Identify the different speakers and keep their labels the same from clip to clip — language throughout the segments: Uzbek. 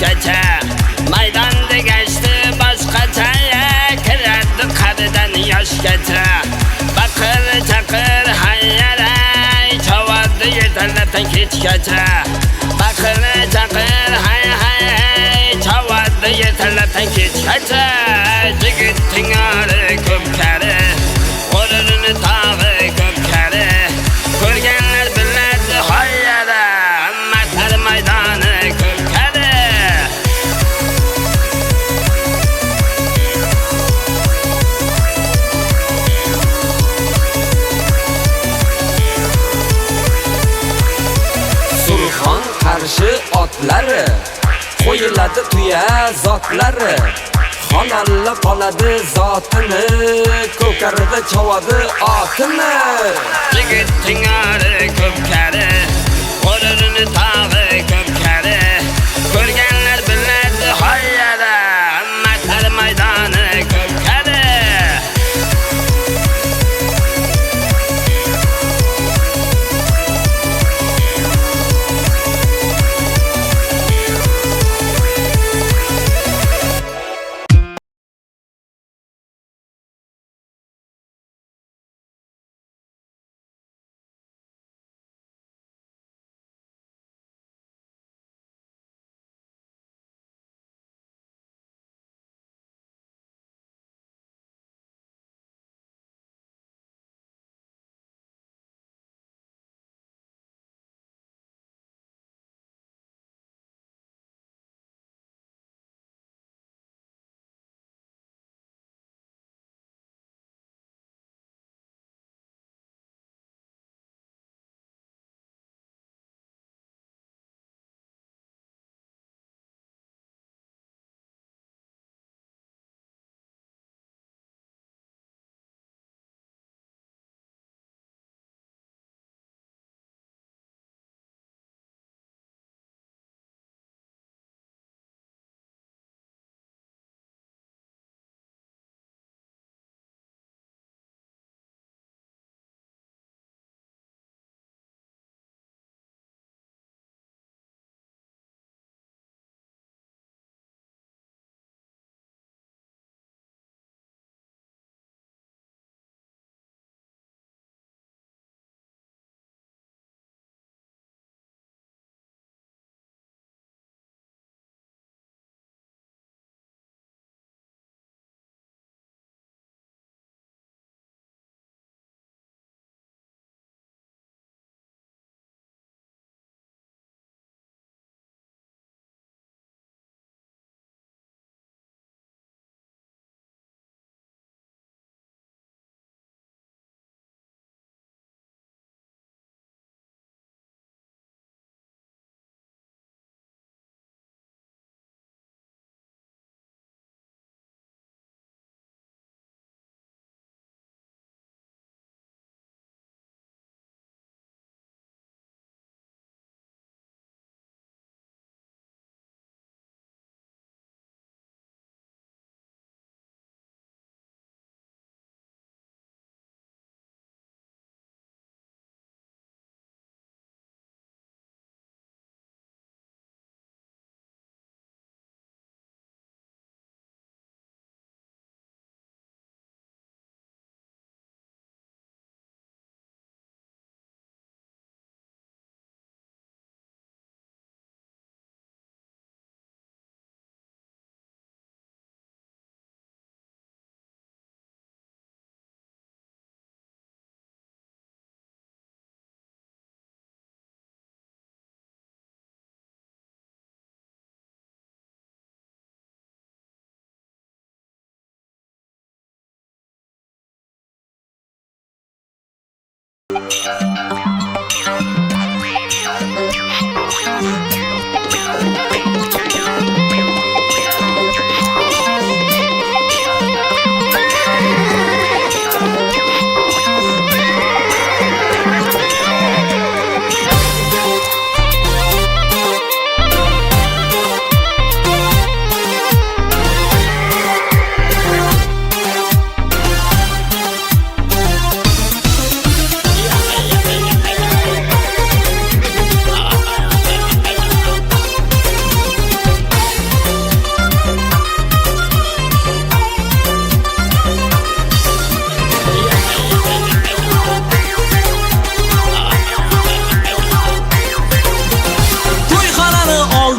Speaker 1: yoshgacha maydonda gashti boshqacha kirardi qaridan yoshgacha baqir chaqir hayyaray chavardi ertalabdan kechgacha baqir chaqir hay chavardi ertalabdan kechgacha yigitning ori ko'p kari qo'lini tog'i ko'p kari ko'rganlar biladi hayyara matar maydoni ko'p kari
Speaker 2: Surxon qarshi otlari qo'yiladi tuya zotlari xonalla qoladi zotini ko'karida chavadi otini
Speaker 1: yigitning ori ko'p kari qo'lini tog'i ko'p kari ko'rganlar biladi hayyara matar maydoni ko'p kari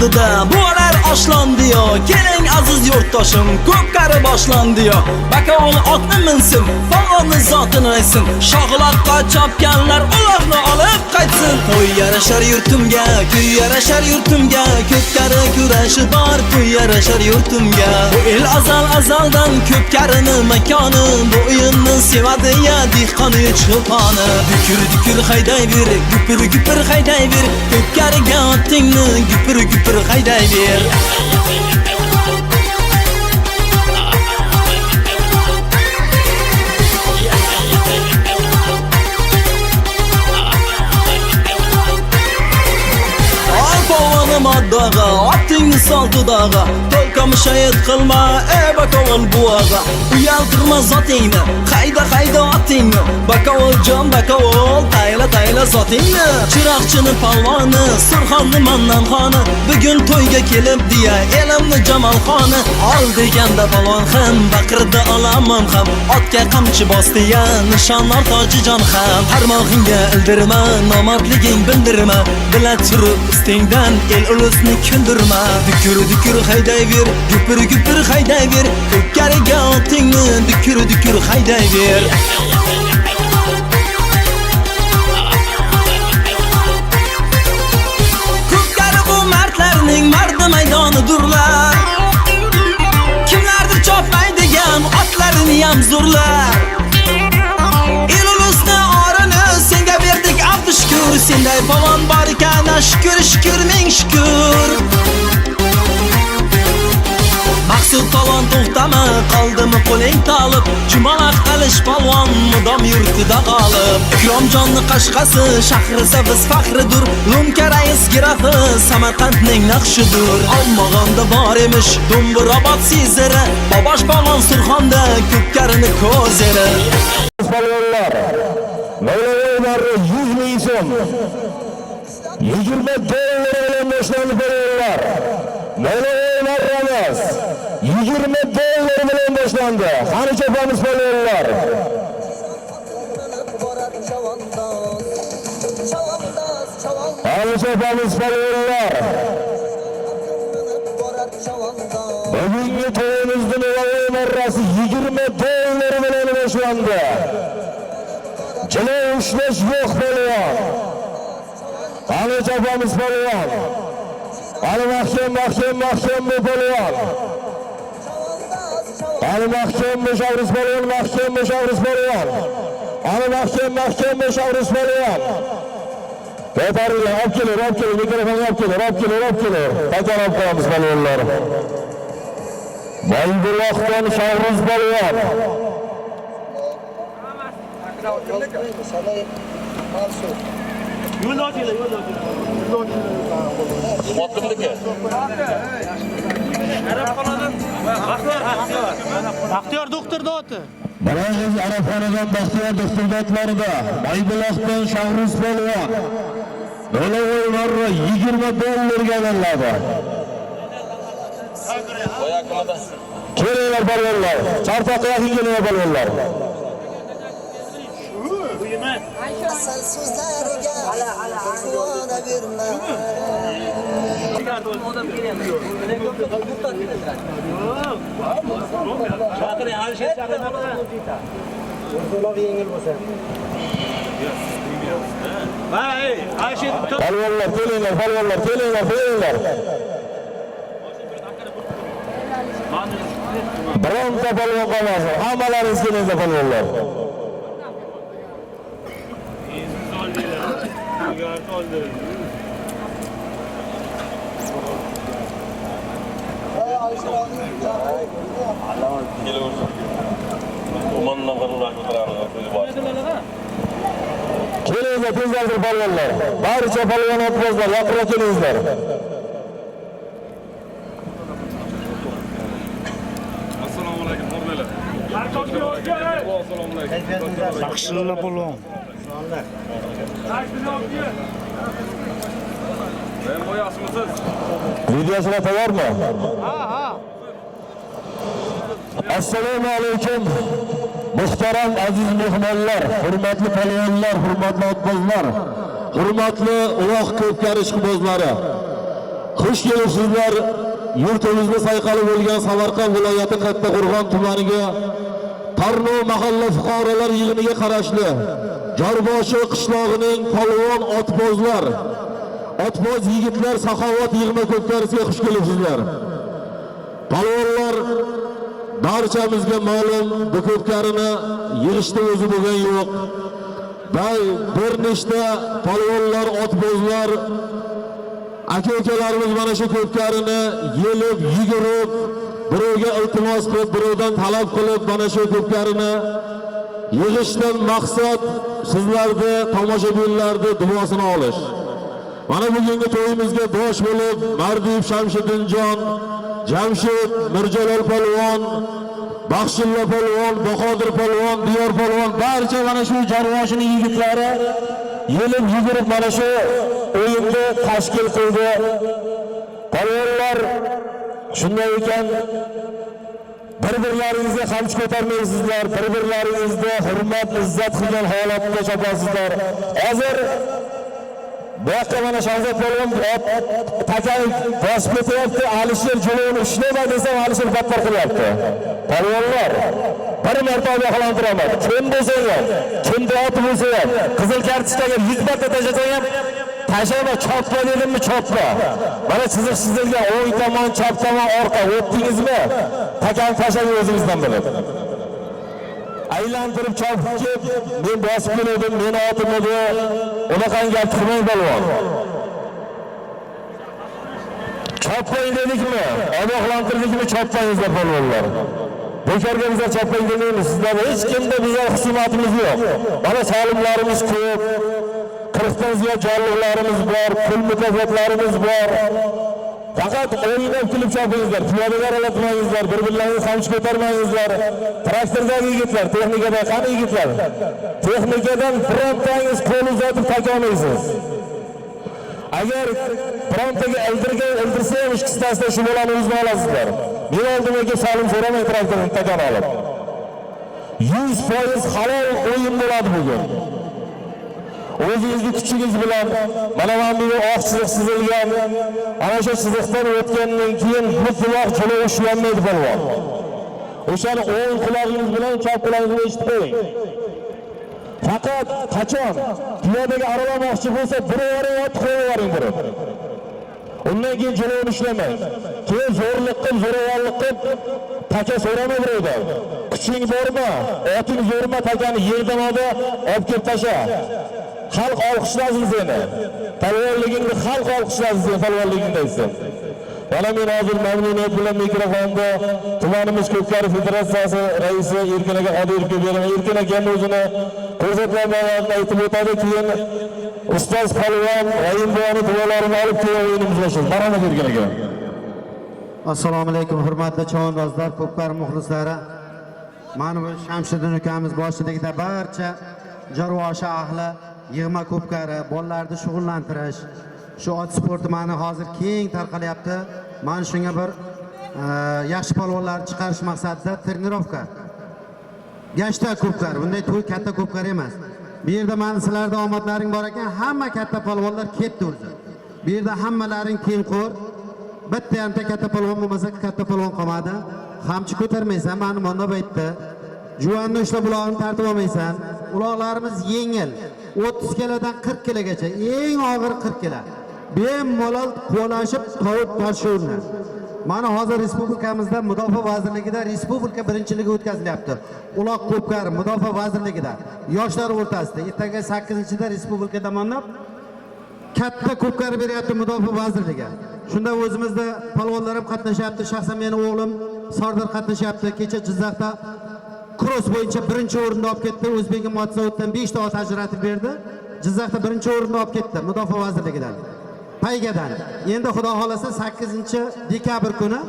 Speaker 3: oldida bo'lar oshlandiyo. Keling aziz yurtdoshim, ko'pkari boshlandiyo. Bakovul otni minsin, falonni zotini aytsin. Shogiloqqa chopganlar ularni olib qaytsin. To'y yarashar yurtimga, kuy yarashar yurtimga. Ko'pkari kurashi bor, kuy yarashar yurtimga. Bu el azaldan ko'pkarini makoni, bu o'yinni sevadi ya dehqoni cho'poni. Dukur haydayver, gupir haydayver. Ko'pkariga otingni gupir haydayver. Maddaga, otingni sol dudaga. To'lka mushayid qilma, bakovul buvaga. Uyaltirma zotingni, qayda otingni. Bakovul jon bakovul, tayla zotingni. Chiroqchini palvoni, Surxonni mannan xoni. Bugun to'yga kelib diya elimni Jamolxoni. Ol deganda palvon ham, baqirdi olaman ham. Otga qamchi bosdi ya, nishonlar toji jon ham. Qarmog'ingga ildirma, nomardliging bildirma. Bila turib ustingdan el ulusni kuldirma. Dukur haydayver, gupir haydayver. Ko'pkariga otingni dukur haydayver. Ko'pkari bu mardlarning mardi maydonidurlar. Kimlardir chopmaydigan otlarini ham zo'rlar. El ulusni orini senga berdik abdu shukr. Senday palvon bor ekan, shukr ming shukr. Maqsud palvon to'xtama, qoldimi qo'ling talib. Jumalaq qilish palvon mudom yurtida qolib. Ikromjonni qashqasi, shahri biz faxridur. Lumka rais girafi, Samarqandning naqshidur. Olmag'onda bor emish, Do'mbirobod siziri. Bobosh palvon Surxonda ko'pkarini ko'zeri.
Speaker 4: Palvonlar, Mavlonolar 100 ming so'm. 20 dollar bilan boshlandi palvonlar. Mavlonolar Ramaz 20 dollar bilan boshlandi. Qani chopamiz palvonlar. Qani chopamiz palvonlar. Bugungi to'yimizning marrasi 20 dollar bilan boshlandi. Jala ushlash yo'q palvon. Qani chopamiz palvon. Qani mahkam bu palvon. Qani mahkam mushavrus palvon, mahkam mushavrus palvon. Qani mahkam mushavrus palvon. Ko'taringlar, olib keling, mikrofonni olib keling. Qaytarib qo'yamiz palvonlar. Maybuloqdan Shavruz palvon.
Speaker 5: Baxtiyor doktor doti.
Speaker 4: Biroz Arabxonadan Baxtiyor doktor dotlarida Maybuloqdan Shavruz palvon. Do'lovoylarga 20 dollarga beriladi. Kelinglar palvonlar. Chartoqqa yaqin kelinglar palvonlar.
Speaker 6: Asal so'zlariga quvona berma.
Speaker 4: Palvonlar kelinglar. Bironta palvon qolmasin. Hammalaringiz kelinglar palvonlar. Kelinglar tezroq palvonlar. Barcha palvon otbozlar yaqinroq kelingizlar.
Speaker 7: Assalomu alaykum, hurmatlar. Assalomu alaykum.
Speaker 5: Yaxshilar bo'lon.
Speaker 7: Ben boyasmisiz?
Speaker 4: Videosuna tayyormi? Ha. Assalomu alaykum. Muhtaram aziz mehmonlar, hurmatli palvonlar, hurmatli otbozlar, hurmatli uloq ko'pkari ishqibozlari. Xush kelibsizlar. Yurtimizda sayqali bo'lgan Samarqand viloyati Kattaqo'rg'on tumaniga Tarnov mahalla fuqarolar yig'iniga qarashli Jorboshi qishlog'ining polvon otbozlar, otboz yigitlar saxovat yig'ma ko'pkarisiga xush kelibsizlar. Polvonlar barchamizga ma'lum, bu ko'pkarini yig'ishda o'zi bo'lgan yo'q. Bir nechta polvonlar, otbozlar aka-ukalarimiz mana shu ko'pkarini yelib, yugurib, birovga iltimos qilib, birovdan talab qilib mana shu ko'pkarini yig'ishdan maqsad sizlarni, tomoshabinlarni duosini olish. Mana bugungi to'yimizga bosh bo'lib Mardiyev Shamshiddinjon, Jamshid Mirjalol polvon, Baxshilla polvon, Bahodir polvon, Diyor polvon barcha mana shu Jorvoshining yigitlari yelib yugurib mana shu o'yinni tashkil qildi. Polvonlar shunday ekan, bir-birlaringizga qamchi ko'tarmaysizlar, bir-birlaringizga hurmat, izzat qilgan holatda chopasizlar. Hozir bu yoqqa mana Shahzod polvon takani bosib ketyapti, Alisher Jo'lovni ushlama desam Alisher battar qilyapti. Polvonlar bir marta ogohlantiraman. Kim bo'lsa ham, kimda oti bo'lsa ham, qizil kartochkaga 100 marta tashlasa ham tashama, choppa dedimmi choppa. Mana chiziqsizlarga o'ng tomon, chap tomon, orqa o'tdingizmi? Takani tashlagan o'zingizdan bilib. Aylantirib chopib kelib, men bosib keldim, meni otim edi. Unaqangi gap qilmang polvon. Choppang dedikmi? Ogohlantirdikmi? Choppangizlar polvonlar. Bekorga bizlar choppang demaymiz. Sizlar hech kimda bizlar husumatimiz yo'q. Mana solimlarimiz ko'p. 40 dan ziyod jonliqlarimiz bor, pul mukofotlarimiz bor. Faqat o'ynab kulib chopingizlar, piyodaga aralatmangizlar, bir-birlaringizni qamchi ko'tarmangizlar. Traktordagi yigitlar, texnikada qani yigitlar? Texnikadan birontangiz qo'l uzatib takolmaysiz. Agar birontaga ildirsa ham ikkisitasida shu bolani o'zini olasizlar. Men oldimga salim so'ramay traktorni takon olib. 100% halol o'yin bo'ladi bugun. O'zingizni kuchingiz bilan mana bu oq chiziq chizilgan, ana shu chiziqdan o'tgandan keyin bu quloq jilo ushlanmaydi polvon. O'shani o'ng qulog'ingiz bilan chap qulog'ingizni eshitib qo'ying. Faqat qachon piyodaga aralamoqchi bo'lsa, birovning ot qo'yavering burib. Undan keyin jilovni ushlamang. Keyin zo'rlik qilib, zo'ravonlik qilib taka so'rama birovdan. Kuching bormi? Oting zo'rmi? Takani yerdan olib kelib tasha. Xalq olqishlasin seni. Polvonligingni xalq olqishlasin seni polvonligingdaysan. Mana men hozir mamnuniyat bilan mikrofonda tumanimiz Ko'pkari federatsiyasi raisi Erkin aka Qodirovga beraman. Erkin aka o'zini ko'rsatmalarini aytib o'tadi, keyin ustoz polvon G'ayinboni duolarini olib keyin o'yinimizni boshlaymiz. Marhamat Erkin aka.
Speaker 8: Assalomu alaykum hurmatli chavandozlar, Ko'pkari muxlislari. Mana bu Shamshiddin ukamiz boshchiligida barcha Jorvoshi ahli yig'ma Ko'pkari bolalarni shug'ullantirish, shu ot sporti mana hozir keng tarqalyapti. Mana shunga bir yaxshi polvonlarni chiqarish maqsadida trenirovka. Gashta Ko'pkari, bunday to'y katta Ko'pkari emas. Bu yerda mana sizlarda omadlaring bor ekan, hamma katta polvonlar ketdi o'zi. Bu yerda hammalaring tengqur. Bitta hamta katta polvon bo'lmasa, katta polvon qolmadi. Qamchi ko'tarmaysan, mana bunda aytdi. Juvonni ushlab uloqni tartib olmaysan. Uloqlarimiz yengil. 30 kilodan 40 kilogacha, eng og'ir 40 kilo. Bemalol qo'lashib tovut toshuvni. Mana hozir respublikamizda Mudofaa vazirligida respublika birinchiligi o'tkazilyapti. Uloq Ko'pkari Mudofaa vazirligida yoshlar o'rtasida ertaga 8-da respublika tomonidan katta Ko'pkari beryapti Mudofaa vazirligi. Shunda o'zimizda polvonlar ham qatnashyapti. Shaxsan meni o'g'lim Sardor qatnashyapti. Kecha Jizzaxda cross bo'yicha birinchi o'rinni olib ketdi. O'zbekiston Matsovoddan 5 ta ot ajratib berdi. Jizzaxda birinchi o'rinni olib ketdi Mudofaa vazirligidan. Paygadan. Endi xudo xolasa 8-dekabr kuni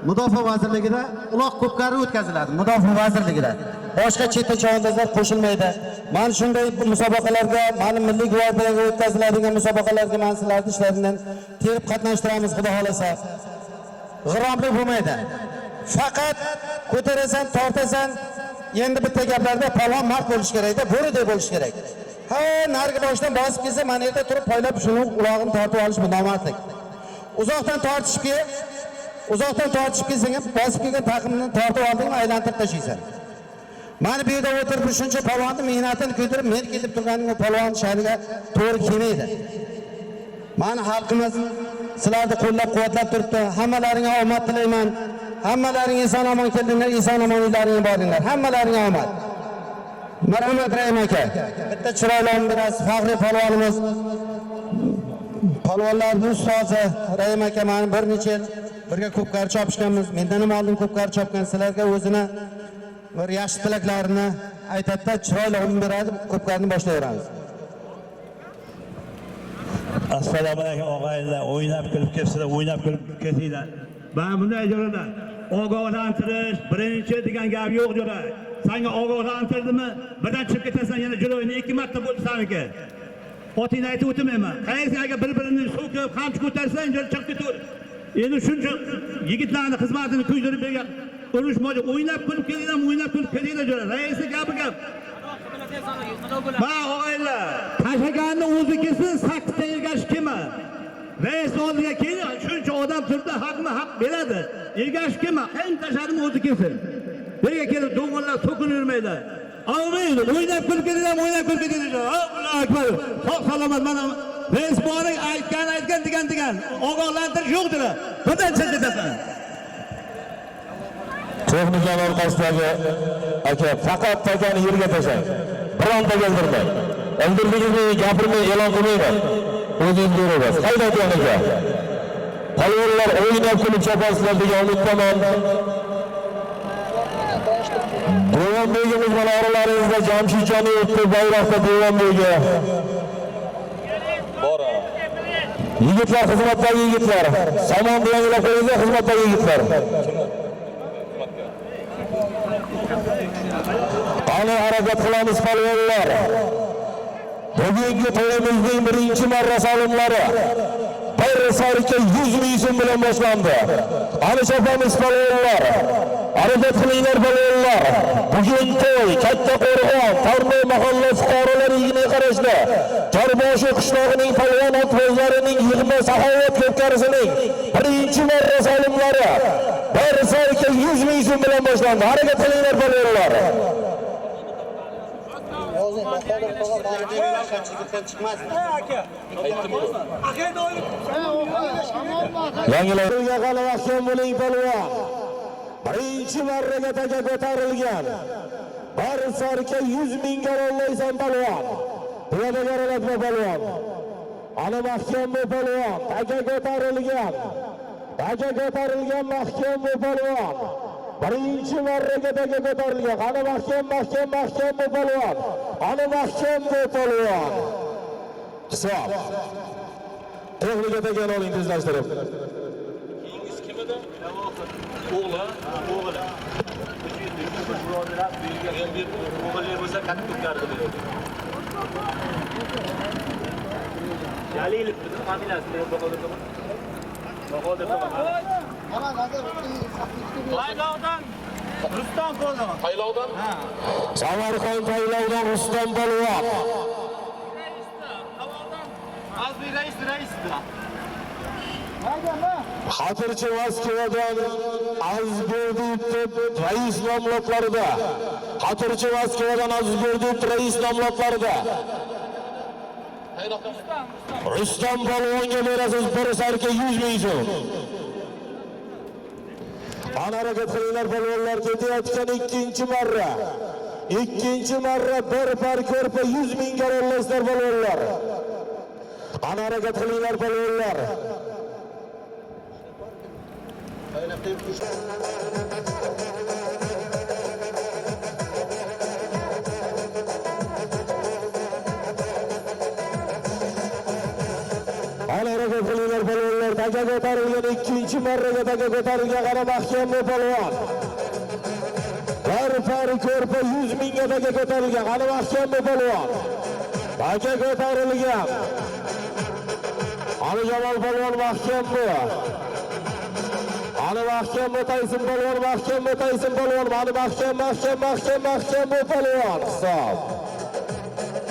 Speaker 8: Mudofaa vazirligida Uloq Ko'pkari o'tkaziladi. Mudofaa vazirligida. Boshqa chetda chavandozlar qo'shilmaydi. Mana shunday musobaqalarga, mana milliy gvardiyaga o'tkaziladigan musobaqalarga men sizlarni ishlaringizdan terib qatnashtiramiz xudo xolasa. G'irromlik bo'lmaydi. Faqat ko'tarasan, tortasan, endi bitta gaplarda polvon mard bo'lish kerak-da, bo'ridek bo'lish kerak. Ha, narigi boshdan bosib kelsa, mana yerda turib poylab shuni ulog'ini tortib olish bu nomardlik. Uzoqdan tortishib kelsang ham bosib kelgan taqimni tortib oldingmi, aylantirib tashlaysan. Mana bu yerda o'tirib shuncha polvonni mehnatini ko'tarib, men kelib turganim polvon shariga to'g'ri kelmaydi. Mana xalqimiz sizlarni qo'llab-quvvatlab turibdi. Hammalaringga omad tilayman. Hammalaring eson omon keldinglar, eson omon uylaringga boringlar. Hammalaringga omad. Marhamat Rahim aka. Bitta chiroyli berasiz, faxriy polvonimiz. Polvonlarning ustozi Rahim aka meni bir necha yil birga ko'pkar chopishganmiz. Mendan ham oldin ko'pkar chopgan. Sizlarga o'zini bir yaxshi tilaklarini aytadi, chiroyli beradi, ko'pkarni boshlayveramiz.
Speaker 9: Assalomu alaykum og'aylar, o'ynab kulib kelibsizlar, o'ynab kulib ketinglar. Ben bunday jo'ralar, ogohlantirish, birinchi degan gap yo'q jo'ra. Senga ogohlantirdimi? Birdan chiqib ketasan, yana jo'royni 2 marta bo'ldi seniki. Otingni aytib o'tmayman. Qaysiga bir-birini so'kib, qamchi ko'tarsang, jo'r chiqib ketaver. Endi shuncha yigitlarning xizmatini kuydirib bergan urushmoqchi, o'ynab kulib kelinglar jo'ra. Raisi gapi gap. Ma og'aylar, tashaganni o'zi kelsin, 8 ta ergash kelma. Rais oldiga kelgan, shuncha odam turibdi, haqni haq beradi. Ergash kelma, ham tashadim o'zi kelsin. Nega kelib do'ng'onlar to'kinib yurmaydi. Olmaydi, o'ynab kulib kelinglar. Allohu akbar. Sog' salomat mana rais boring aytgan degan. Ogohlantirish yo'qdir. Bundan chiqib ketasan.
Speaker 4: Texnika orqasidagi aka faqat takani yerga tashlang. Bironta keldirmang. O'ldirdigingizni gapirmay e'lon qilmayman. O'zingiz ko'rasiz. Haydayotgan aka. Polvonlar o'ynab kulib chopasizlar degan umiddaman. Devonbegimiz mana oralaringizda Jamshidjonni o'tdi bayroqda Devonbegi. Bora. Yigitlar, xizmatdagi yigitlar. Somonni yangilab qo'yinglar, xizmatdagi yigitlar. Qani harakat qilamiz polvonlar. Bugungi to'yimizning birinchi marra solimlari bir sarika 100 ming so'm bilan boshlandi. Qani chopamiz polvonlar. Harakat qilinglar polvonlar. Bugun to'y Katta Qo'rg'on, Tarnoy mahalla fuqarolariga qarashli Jarboshi qishlog'ining polvon otbozlarining yig'ma saxovat ko'pkarisining birinchi marra solimlari bir sarika 100 ming so'm bilan boshlandi. Harakat qilinglar polvonlar. Yangilarga g'alabahkam bo'ling polvon. Birinchi marraga taga ko'tarilgan. Bir sarika 100 ming ollaysan polvon. Piyoda garalatma polvon. Ana mahkam bu polvon. Taga ko'tarilgan. Mahkam bu polvon. Birinchi marraga taga ko'tarilgan. Ana mahkam bu polvon. Ana mahkam bu polvon. Hisob. Texnika tagan oling tezlashtirib.
Speaker 7: Keyingisi kim edi? O'g'li. O'g'li bo'lsa qattiq ko'tardi. Jalilov bizning familiyasi deb qo'ydim. Taylovdan Rustam polvon. Taylovdan? Ha.
Speaker 4: Samarqand Taylovdan Rustam polvon.
Speaker 7: Azmi raisda.
Speaker 4: Xotirchi Moskvadan Azizberdiev rais nomlotlarida. Xotirchi Moskvadan Azizberdiev rais nomlotlarida. Rustam polvonga berasiz bir sarika 100 ming so'm. Ana harakat qilinglar polvonlar, ketayotgan ikkinchi marra bir par ko'rpa 100 ming ollasizlar polvonlar. Ana harakat qilinglar polvonlar. Ana harakat qilinglar polvonlar. Taga ko'tarilgan ikkinchi marraga taga ko'tarilgan qara mahkam bu polvon. Bir par ko'rpa 100 mingga taga ko'tarilgan qara mahkam bu polvon. Taga ko'tarilgan. Ali Jamol polvon mahkam bu. Ali mahkam o'taysin polvon, mahkam o'taysin polvon. Ali mahkam bu polvon. Hisob.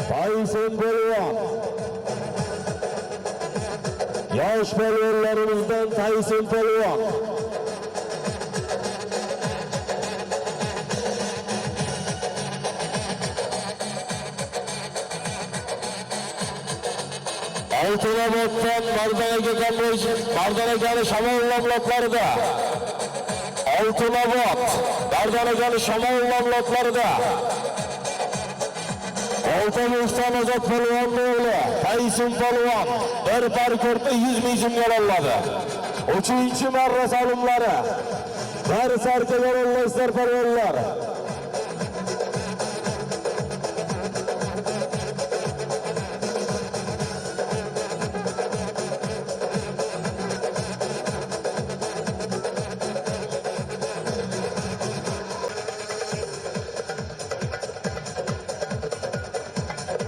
Speaker 4: Taysin polvon. yosh polvonlarimizdan Tayson polvon. Oltinoboddan Mardonaga kamro'y, Mardonagani shamol lamlotlarida. Oltinobod, Mardonagani shamol lamlotlarida. Oltinoboddan Ozod polvon o'g'li Tayson polvon bir parkurda 100 ming so'mga oladi. 3-marra solimlari. Bir sarkaga yo'llaysizlar polvonlar.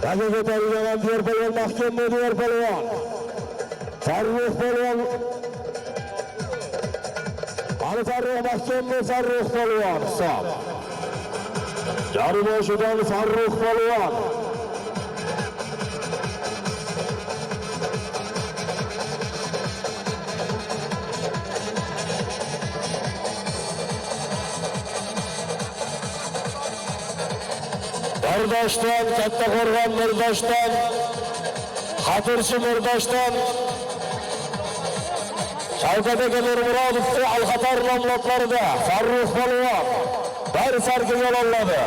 Speaker 4: Taga ko'tarilgan diyor polvon mahkam diyor polvon. Farruh polvon. Ali Farruh mahkam Farruh polvon hisob. Jariboshidan Farruh polvon. Mirdoshdan, Kattaqo'rg'on Mirdoshdan, Xotirchi Mirdoshdan, Shavkat aka Nurmurodovning Al-Xatar nomlotlarida Farruh polvon bir sarkaga yo'lladi.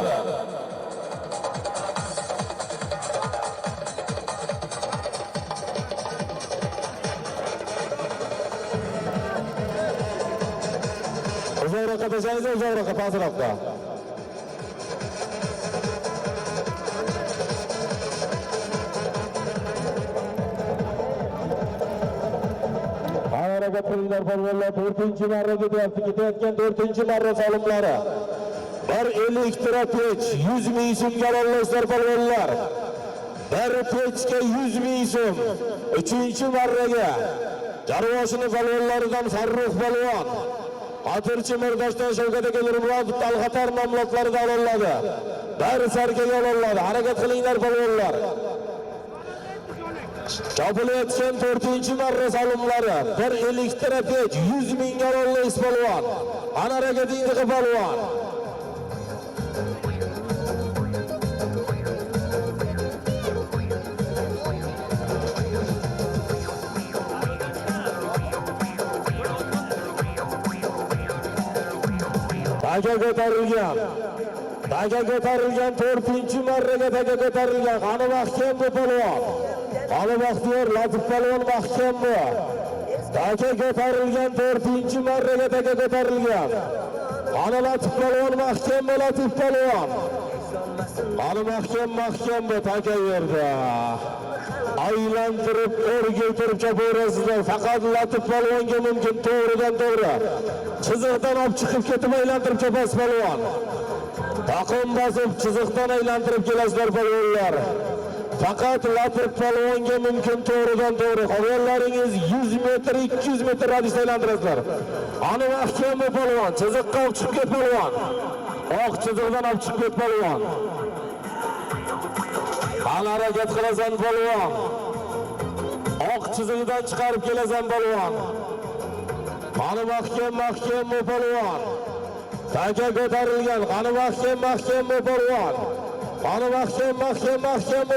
Speaker 4: Uzoqroqqa tashangiz, uzoqroqqa pastroqqa. Harakat qilinglar polvonlar, 4-marra ketayotgan 4-marra solimlari. Bir elektropech 100 ming so'mga olaysizlar polvonlar. Bir pechga 100 ming so'm. 3-marraga Jarvoshini polvonlaridan Farruh polvon, Xotirchi Mirdoshdan Shavkat aka Nurmurodov Al-Xatar nomlotlarida oladi. Bir sarkaga oladi. Harakat qilinglar polvonlar. Chopilayotgan 4-marra solimlari. Bir elektropech 100 mingga olaysiz polvon. Ana harakatingizni qil polvon. Taga ko'tarilgan. Taga ko'tarilgan 4-marraga taga ko'tarilgan. Qani mahkam bu polvon. Ali Baxtiyor Latif polvon mahkam bu. Taga ko'tarilgan 4-marraga taga ko'tarilgan. Ali Latif polvon mahkam bu Latif polvon. Ali mahkam bu taga yerda. Aylantirib o'rgiltirib chapaverasizlar. Faqat Latif polvonga mumkin to'g'ridan to'g'ri. Chiziqdan olib chiqib ketib aylantirib chapasiz polvon. Taqim bosib chiziqdan aylantirib kelasizlar polvonlar. Faqat Latif polvonga mumkin to'g'ridan to'g'ri. Qolganlaringiz 100 metr, 200 metr radiusda aylantirasizlar. Ani mahkam polvon, chiziqqa olib chiqib ket polvon. Oq chiziqdan olib chiqib ket polvon. Qani harakat qilasan polvon. Oq chiziqdan chiqarib kelasan polvon. Qani mahkam polvon. Taga ko'tarilgan. Qani mahkam polvon. Qani mahkam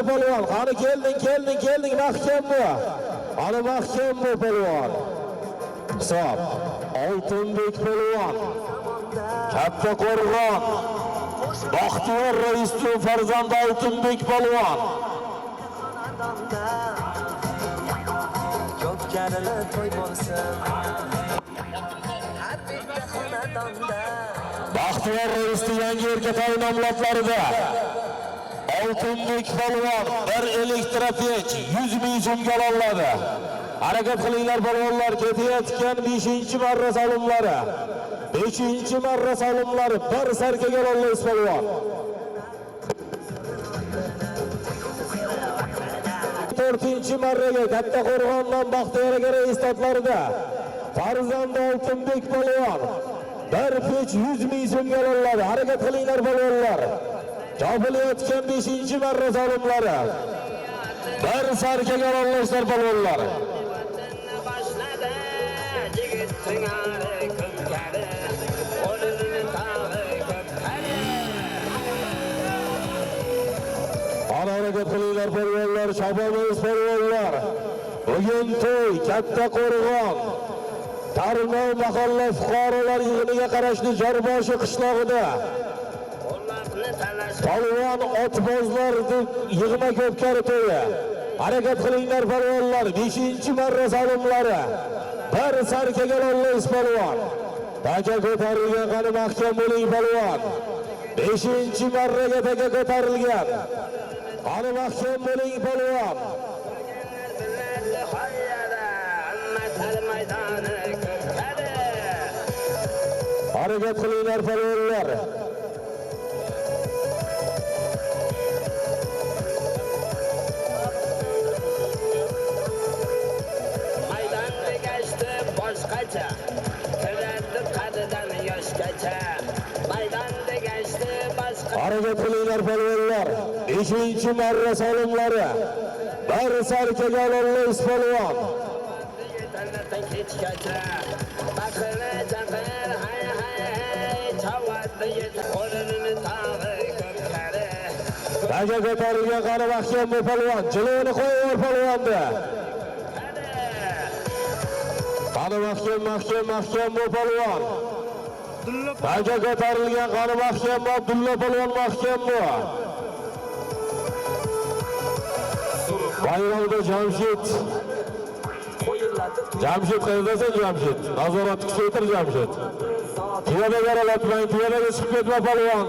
Speaker 4: polvon. Qani kelding mahkam bu. Qani mahkam polvon. Hisob Oltinbek polvon. Kattaqo'rg'on Baxtiyor raisning farzandi Oltinbek polvon.
Speaker 6: Ko'pkarilar to'y bo'lsin. Har bitta xonadonda
Speaker 4: Baxtiyor raisning yangi erkatoy nomlotlarida Oltinbek polvon bir elektropech 100 ming so'mga oladi. Harakat qilinglar polvonlar, ketayotgan 5-marra solimlari. 5-marra solimlari bir sarkaga olaysiz polvon. 4-marraga Kattaqo'rg'ondan Baxtiyor aka rais totlarida farzandi Oltinbek polvon bir pech 100 ming so'mga oladi. Harakat qilinglar polvonlar. Chopilayotgan 5-marra solimlari. Bir sarkaga olasizlar polvonlar.
Speaker 1: singari ko'pkari, qo'lini tag'i ko'pkari.
Speaker 4: Ana harakat qilinglar polvonlar, shabamiz polvonlar. Bugun to'y Katta Qo'rg'on Tarnov mahalla fuqarolar yig'iniga qarashli Jorboshi qishlog'ida
Speaker 1: Qo'llabni talash
Speaker 4: polvon otbozlar yig'ma ko'pkari to'yi. Harakat qilinglar polvonlar, 5-marra salomlari. Bir sarkaga ollaysiz polvon. Taka ko'tarilgan, qani mahkam bo'ling polvon. 5-marraga taka ko'tarilgan. Qani mahkam bo'ling polvon.
Speaker 1: biladi hoyada, amma tar maydoni ko'pkari.
Speaker 4: Harakat qilinglar polvonlar.
Speaker 1: Maydonda gashti boshqacha, kiradi qadidan yoshgacha. Maydonda gashti boshqa.
Speaker 4: Harakat qilinglar polvonlar. 5-marra salomlari. Bir sarkaga ollaysiz polvon.
Speaker 1: Yetandan kechgacha. Baqirni chaqir, hay hay hay, chavatda yet qo'lini tag'i ko'pkari.
Speaker 4: Taka ko'tarilgan, qani mahkam bu polvon. Jilovini qo'yinglar polvonni. Qani mahkam bu polvon. Taka ko'tarilgan, qani mahkam bu Abdulla polvon mahkam bu. Bayramda Jamshid qayerdasan Jamshid? Nazorat kuchaytir Jamshid. Piyodaga aralatmang, piyodaga chiqib ketma polvon.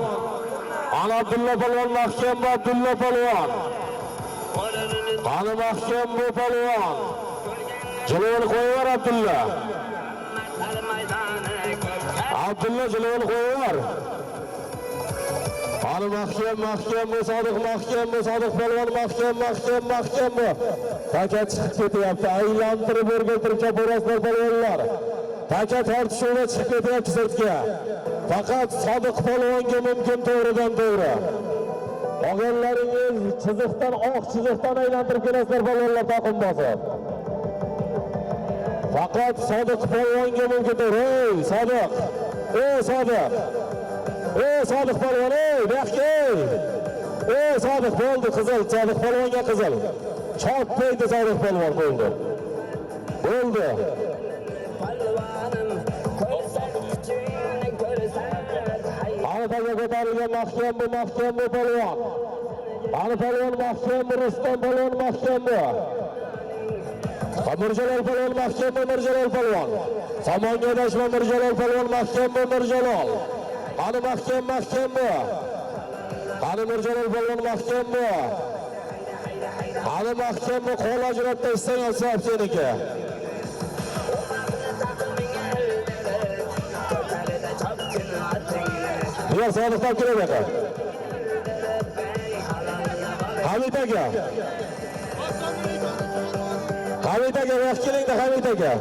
Speaker 4: Ana Abdulla polvon mahkam bu Abdulla polvon. Qani mahkam bu polvon. Jilovini qo'yinglar Abdulla.
Speaker 1: Tar maydoni ko'pkari.
Speaker 4: Abdulla jilovini qo'yinglar. Qani mahkam bu Sodiq polvon mahkam bu. Taka chiqib ketyapti. Aylantirib o'rgatirib chaporaslar polvonlar. Taka tortishuvga chiqib ketyapti sirtga. Faqat Sodiq polvonga mumkin to'g'ridan to'g'ri. Qolganlaringiz chiziqdan oq chiziqdan aylantirib kelasizlar polvonlar taqim bosib. Faqat Sodiq polvonga mumkin to'g'ri. Ey Sodiq. Ey Sodiq polvon, bu yoqqa. Ey Sodiq bo'ldi, qizil, Sodiq polvonga qizil. Chopmaydi Sodiq polvon bo'ldi.
Speaker 1: Polvonim ko'rsatkichingni ko'rsat.
Speaker 4: Qani ko'tarilgan mahkam bu polvon. Qani polvon mahkam bu Rustam polvon mahkam bu. Mirjalol polvon mahkam bu Mirjalol polvon. Samonga adashma Mirjalol polvon mahkam bu Mirjalol. Qani mahkam bu. Qani Mirjalol polvon mahkam bu. Qani mahkam bu, qo'l ajratda istang asab seniki. Bular Sodiqdan keladi aka. Hamid aka, vaqt kelingda Hamid aka.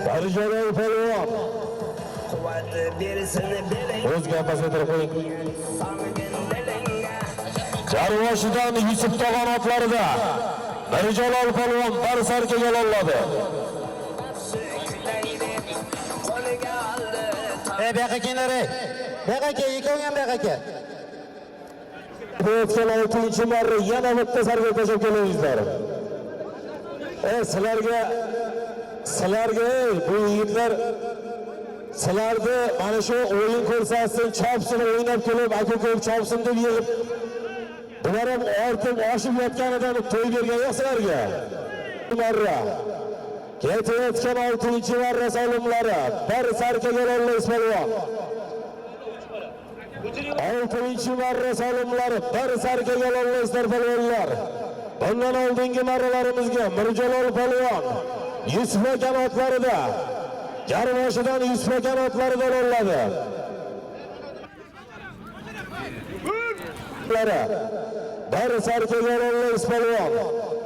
Speaker 4: Mirjalol polvon.
Speaker 1: Quvvat bersin bering.
Speaker 4: O'zga pasaytirib qo'ying.
Speaker 1: Songin dilinga.
Speaker 4: Jarvoshidan Yusuf tog'on otlarida Mirjalol polvon bir sarkaga yolladi.
Speaker 1: Qo'liga oldi.
Speaker 3: Bu yoqqa kelinglar. Bu yoqqa ikkoving ham bu yoqqa.
Speaker 4: O'tgan 6-marra yana bitta sarga tashab kelasizlar. Sizlarga bu yigitlar sizlarni mana shu o'yin ko'rsatsin, chopsin, o'ynab kelib, aka ko'p chopsin deb yig'ib bular ham ortib oshib yotganidan to'y bergan yo'q sizlarga. Marra ketayotgan 6-marra salomlari bir sarkaga ollaysiz polvon. 6-marra salomlari bir sarkaga ollaysiz polvonlar. Bundan oldingi marralarimizga Mirjalol polvon Yusuf kanotlarida, Jarvoshidan Yusuf kanotlarida oladi. Bir sarkaga ollaysiz polvon.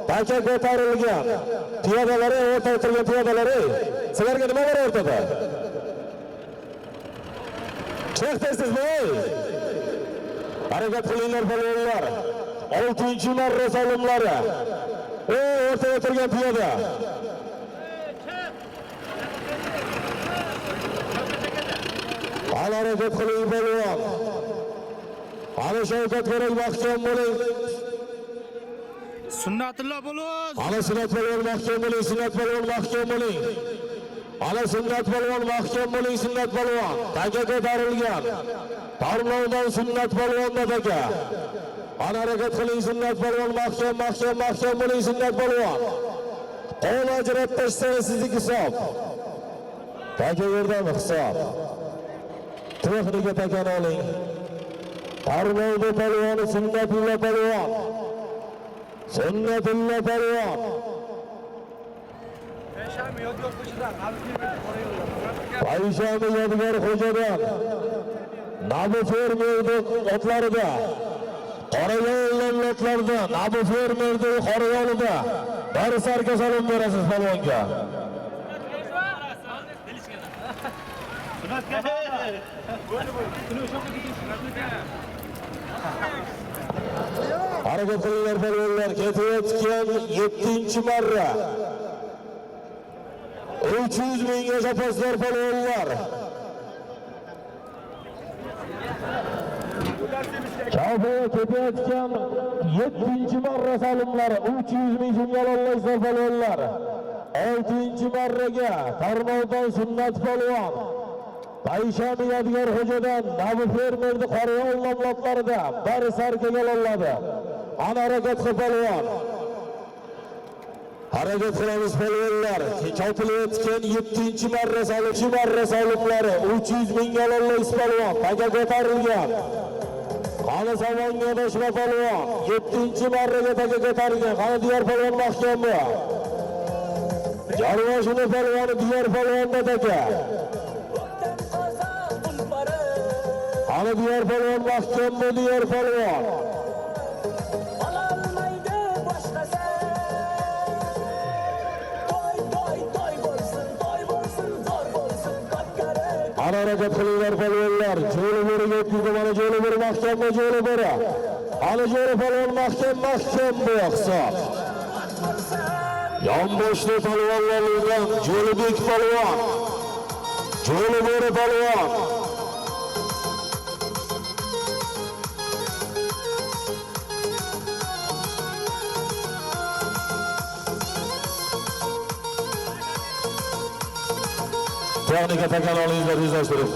Speaker 4: Taka ko'tarilgan. Piyodalari, o'rtada turgan piyodalari. Sizlarga nima bor o'rtada? Chiqdingizmi? Harakat qilinglar polvonlar. 6-marra solimlari. O'rtaga turgan piyoda. Harakat qiling polvon. Ana Shavkat Qo'ray mahkam bo'ling.
Speaker 5: Sunnatullo bo'luz.
Speaker 4: Ana Sunnat polvon mahkam bo'ling, Sunnat polvon mahkam bo'ling. Ana Sunnat polvon mahkam bo'ling, Sunnat polvon. Taka ko'tarilgan. Tarmovdan Sunnat polvonda taka. Ana harakat qiling Sunnat polvon mahkam bo'ling, Sunnat polvon. Qo'l ajratib tashlasa sizning hisob. Taka yerdami hisob? Texnika takani oling. Tarmovda polvoni Sunnatulla polvon. Sunnatulla polvon. Payshami Yodgor xo'jadan Nabi fermerdi otlarida, Qorayo'l otlarida, Nabi fermerdi Qorayo'lida bir sarka salom berasiz polvonga. Harakat qilinglar polvonlar, ketayotgan 7-marra 300 mingga zapaslar polvonlar. Chavboya ketayotgan 7-marra solimlari 300 ming so'mga ololaysizlar polvonlar. 6-marraga Tarnovdan Sunnat polvon, Payshami Yodgor xo'jadan Nabi fermerdi Qorayo'l nomlotlarida bir sarkaga ololadi. Ana harakat qil polvon. Harakat qilamiz polvonlar. Chopilayotgan 7-marra solimlari 300 mingga olollaysiz polvon. Taka ko'tarilgan. Qani samonga adashma polvon. 7-marraga taka ko'tarilgan. Qani diyor polvon mahkam bu. Jarvoshini polvoni diyor polvonda taka. Qani diyor polvon mahkam bu diyor polvon. Ana harakat qilinglar polvonlar. Jo'li bo'riga o'tkazdi. Mana jo'li bo'ri mahkamda jo'li bo'ri. Ana jo'li polvon mahkam bu hisob. Yonboshli polvonlardan Jo'libek polvon. Jo'li bo'ri polvon. Texnika takani olinglar, yuzlashtirib.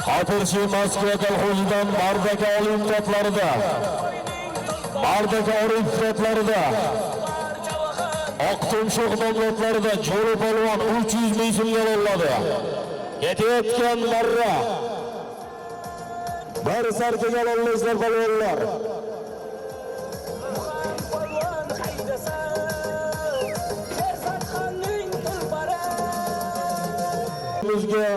Speaker 4: Xotirchi Moskva kolxozidan Mardaka olimpiadlarida, Mardaka olimpiadlarida, Oqtumshoq nomlotlarida Jo'li polvon 300 ming so'mga oladi. Ketayotgan marra bir sarkaga ololaysizlar polvonlar. Bizga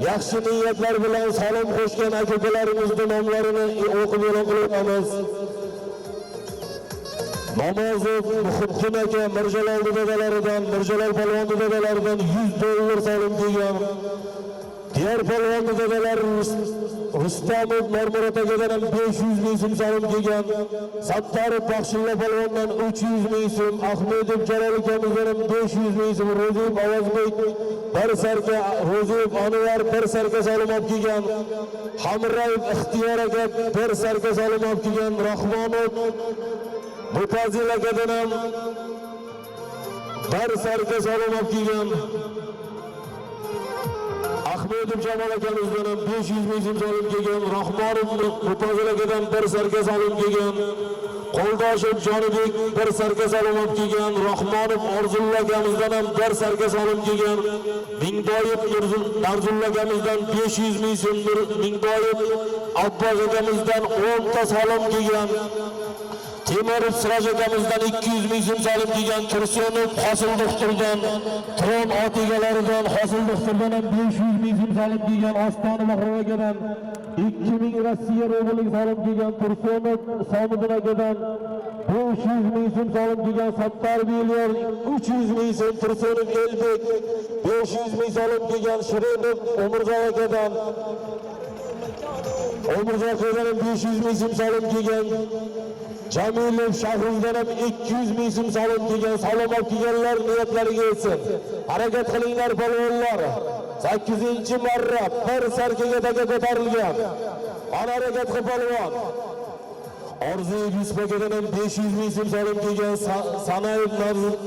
Speaker 4: yaxshi niyatlar bilan salom qo'shgan aka-ukalarimizning nomlarini o'qib e'lon qilamiz. Namozov Muhiddin aka Mirjalol dadalaridan, Mirjalol polvon dadalaridan $100 salom kelgan. Diğer polvon dadalar Rustamov Marmurat akadan 500 ming so'm salom kelgan. Sattorov Baxshilla polvondan 300 ming so'm, Ahmedov Jalol akamizdan 500 ming so'm, Ro'ziyev Avazbek bir sarka, Ro'ziyev Anvar bir sarka salom olib kelgan. Hamrayev Ixtiyor aka bir sarka salom olib kelgan. Rahmonov Mutazil akadan ham bir sarka salom olib kelgan. Ahmedov Jamol akamizdan ham 500 ming so'm salom kelgan. Rahmonov Mutazil akadan bir sarka salom kelgan. Qo'ldoshev Jonibek bir sarka salom olib kelgan. Rahmonov Orzulla akamizdan ham bir sarka salom kelgan. Mingboyev Narzulla akamizdan 500 ming so'm, Mingboyev Abbos akamizdan 10 ta salom kelgan. Temurov Siroj akamizdan 200 ming so'm salom kelgan. Tursunov Hosil doktordan, Tron ot egalaridan Hosil doktordan ham 500 ming so'm salom kelgan. Ostona Mahrovagan 2000 Rossiya rubli salom kelgan. Tursunov Somidin akadan 500 ming so'm solim kelgan Sattar Beyliyor, 300 ming so'm Tursunov Elbek, 500 ming solim kelgan Shirinov Umurzoq akadan. Umurzoq akadan 500 ming so'm solim kelgan Jamilov Shahrizdan ham 200 ming so'm solim kelgan. Salom olib kelganlar niyatlariga yetsin. Harakat qilinglar polvonlar. 8-marra bir sarkaga taga ko'tarilgan. Ana harakat qil polvon. Orziyev Yusuf akadan ham 500 ming so'm solim kelgan. Sanayev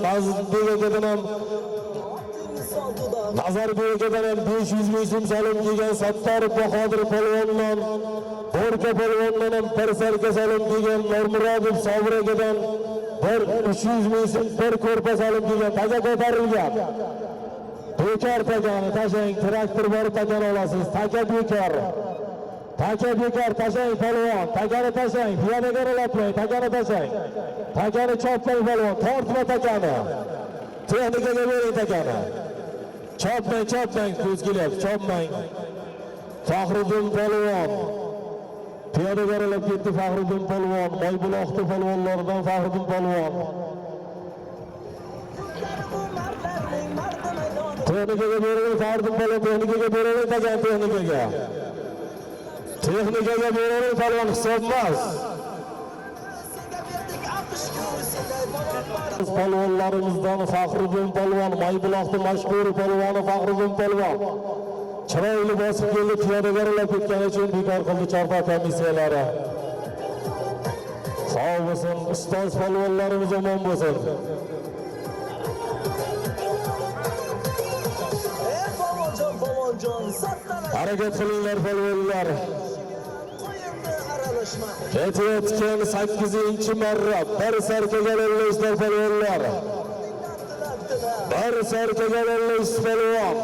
Speaker 4: Nazarbek akadan ham Nazarbek akadan ham 500 ming so'm solim kelgan. Sattorov Bahodir polvondan, Borka polvondan ham bir sarka solim kelgan. Nurmurodov Sobir akadan 300 ming so'm bir ko'rpa solim kelgan. Taga ko'tarilgan. Bekor tagani tashang, traktor borib tagani olasiz. Taka bekor. Taka bekor tashang polvon, takani tashang, piyodaga olapmang, takani tashang. Takani chopmang polvon, tortma takani. Texnikaga bering takani. Chopmang, ko'z kelyapti, chopmang. Faxriddin polvon. Piyodaga olib ketdi Faxriddin polvon, Moybuloqda polvonlardan Faxriddin polvon. Texnikaga berilgan Faxriddin polvon, texnikaga berilgan tagan texnikaga. Texnikaga berilgan polvon hisobmas. Polvonlarimizdan Faxriddin polvon, Moybuloqda mashhur polvoni Faxriddin polvon. Chiroyli bosib keldi, piyodaga olib ketgani uchun bekor qildi chorpa komissiyalari. Sog' bo'lsin, ustoz polvonlarimiz omon bo'lsin. Harakat qilinglar polvonlar. Ketayotgan 8-marra bir sarkaga yo'llaysizlar polvonlar. Bir sarkaga yo'llaysiz polvon.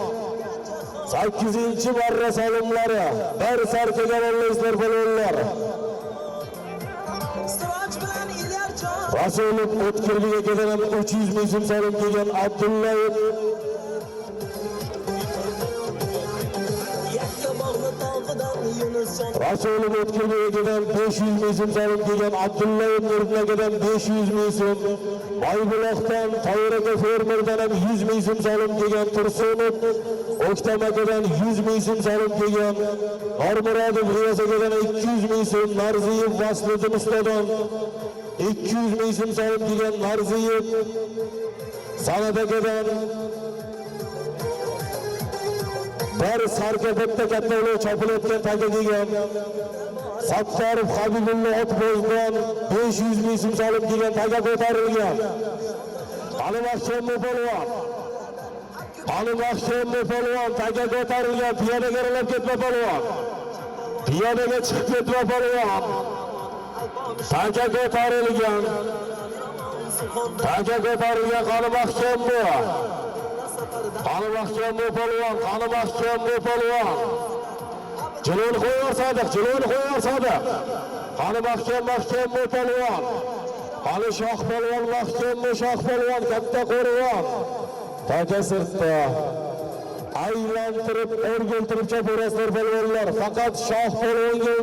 Speaker 4: 8-marra solimlari bir sarkaga yo'llaysizlar polvonlar. Rasulov O'tkirlik akadan ham 300 ming so'm solim kelgan. Abdullayev Rasulov O'tkirlik akadan 500 ming so'm solim kelgan. Abdullayev Nurbullakadan 500 ming so'm. Moybuloqdan Toyiraga fermerdan ham 100 ming so'm solim kelgan. Tursunov O'ktamakadan 100 ming so'm solim kelgan. Normurodov G'iyosakadan 200 ming so'm. Narziyev Vasliddin ustadan 200 ming so'm solim kelgan. Narziyev Sanatakadan bir sarka bitta katta ulug' chopilayotgan taga kelgan. Sattorov Habibulla Otbozdan 500 ming so'm solim kelgan. Taga ko'tarilgan. Qani mahkamli polvon. Qani mahkamli polvon, taga ko'tarilgan. Piyodaga olib ketma polvon. Piyodaga chiqib ketma polvon. Taga ko'tarilgan. Taga ko'tarilgan. Qani mahkamli. Qani mahkamli polvon, qani mahkamli polvon. Jiloni qo'yar Sodiq, jiloni qo'yar Sodiq. Qani mahkamli polvon. Qani shoh polvon, mahkamli shoh polvon, katta qo'rg'on. Taka sirtda aylantirib, o'rgiltirib chaporaslar polvonlar. Faqat shoh polvonga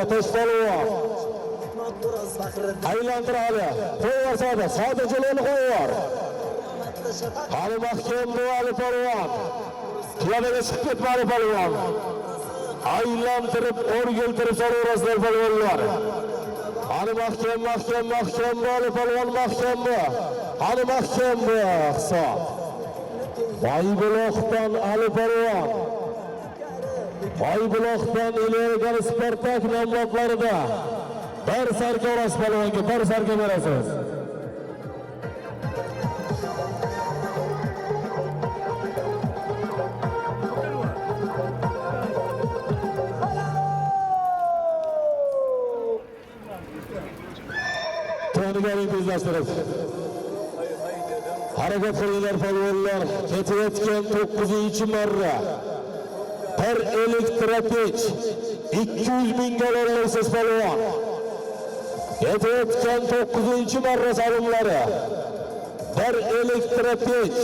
Speaker 4: otash polvon. Aylantiradi. Qo'yar Sodiq, Sodiq jiloni qo'yar. Qani mahkamli Ali polvon. Piyodaga chiqib ketmadi polvon. Aylantirib, o'rgiltirib so'raverasizlar polvonlar. Qani mahkamli Ali polvon, mahkamli. Qani mahkamli hisob. Moybuloqdan Ali polvon. Moybuloqdan Ilerigan Spartak nomlotlarida bir sarka orasi polvonga, bir sarka berasiz. Texnikaning tezlashtirib. Harakat qilinglar polvonlar. Ketayotgan 9-marra bir elektropech 200 ming dollarlaysiz polvon. Ketayotgan 9-marra solimlari bir elektropech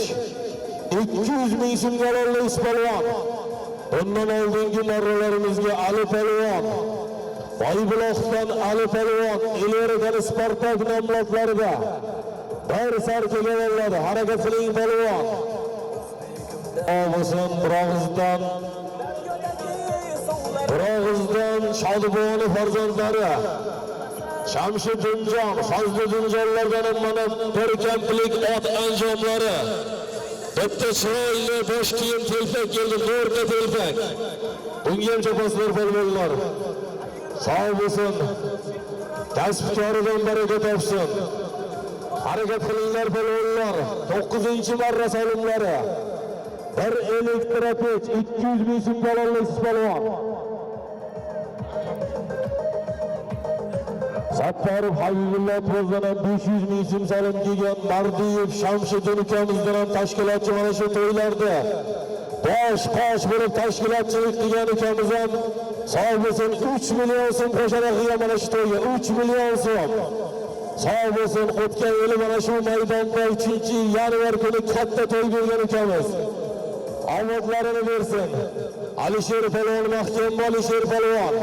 Speaker 4: 200 ming so'm dollarlaysiz polvon. Bundan oldingi marralarimizga Ali polvon Oybuloqdan Ali Palvon, Ileridan Spartak nomlotlarida bir sarkaga yo'lladi. Harakat qiling Palvon. Ovozin Birog'izdan Shodiboni farzandlari Shamshiddinjon, Fazliddinjonlardan mana bir kamplik ot anjomlari. Bitta chiroyli bosh kiyim telpak keldi, to'rtta telpak. Bunga ham chopaslar palvonlar. Sog' bo'lsin. Kasbkoridan baraka topsin. Harakat qilinglar palvonlar. 9-marra solimlari. Bir elektropech 200 ming so'm to'laysiz palvon. Sattorov Habibulla To'zdan 500 ming so'm solim kelgan. Mardiyev Shamshiddin ukamizdan ham tashkilotchi mana shu to'ylarda bosh bo'lib tashkilotchilik qilgan ukamiz ham sog' bo'lsin. 3 million so'm qo'shara qilgan mana shu to'yga. 3 million so'm. Sog' bo'lsin. O'tgan yili mana shu maydonda 3-yanvar kuni katta to'y bergan ukamiz. Omadlarini bersin. Alisher Palvon, mahkam Alisher Palvon.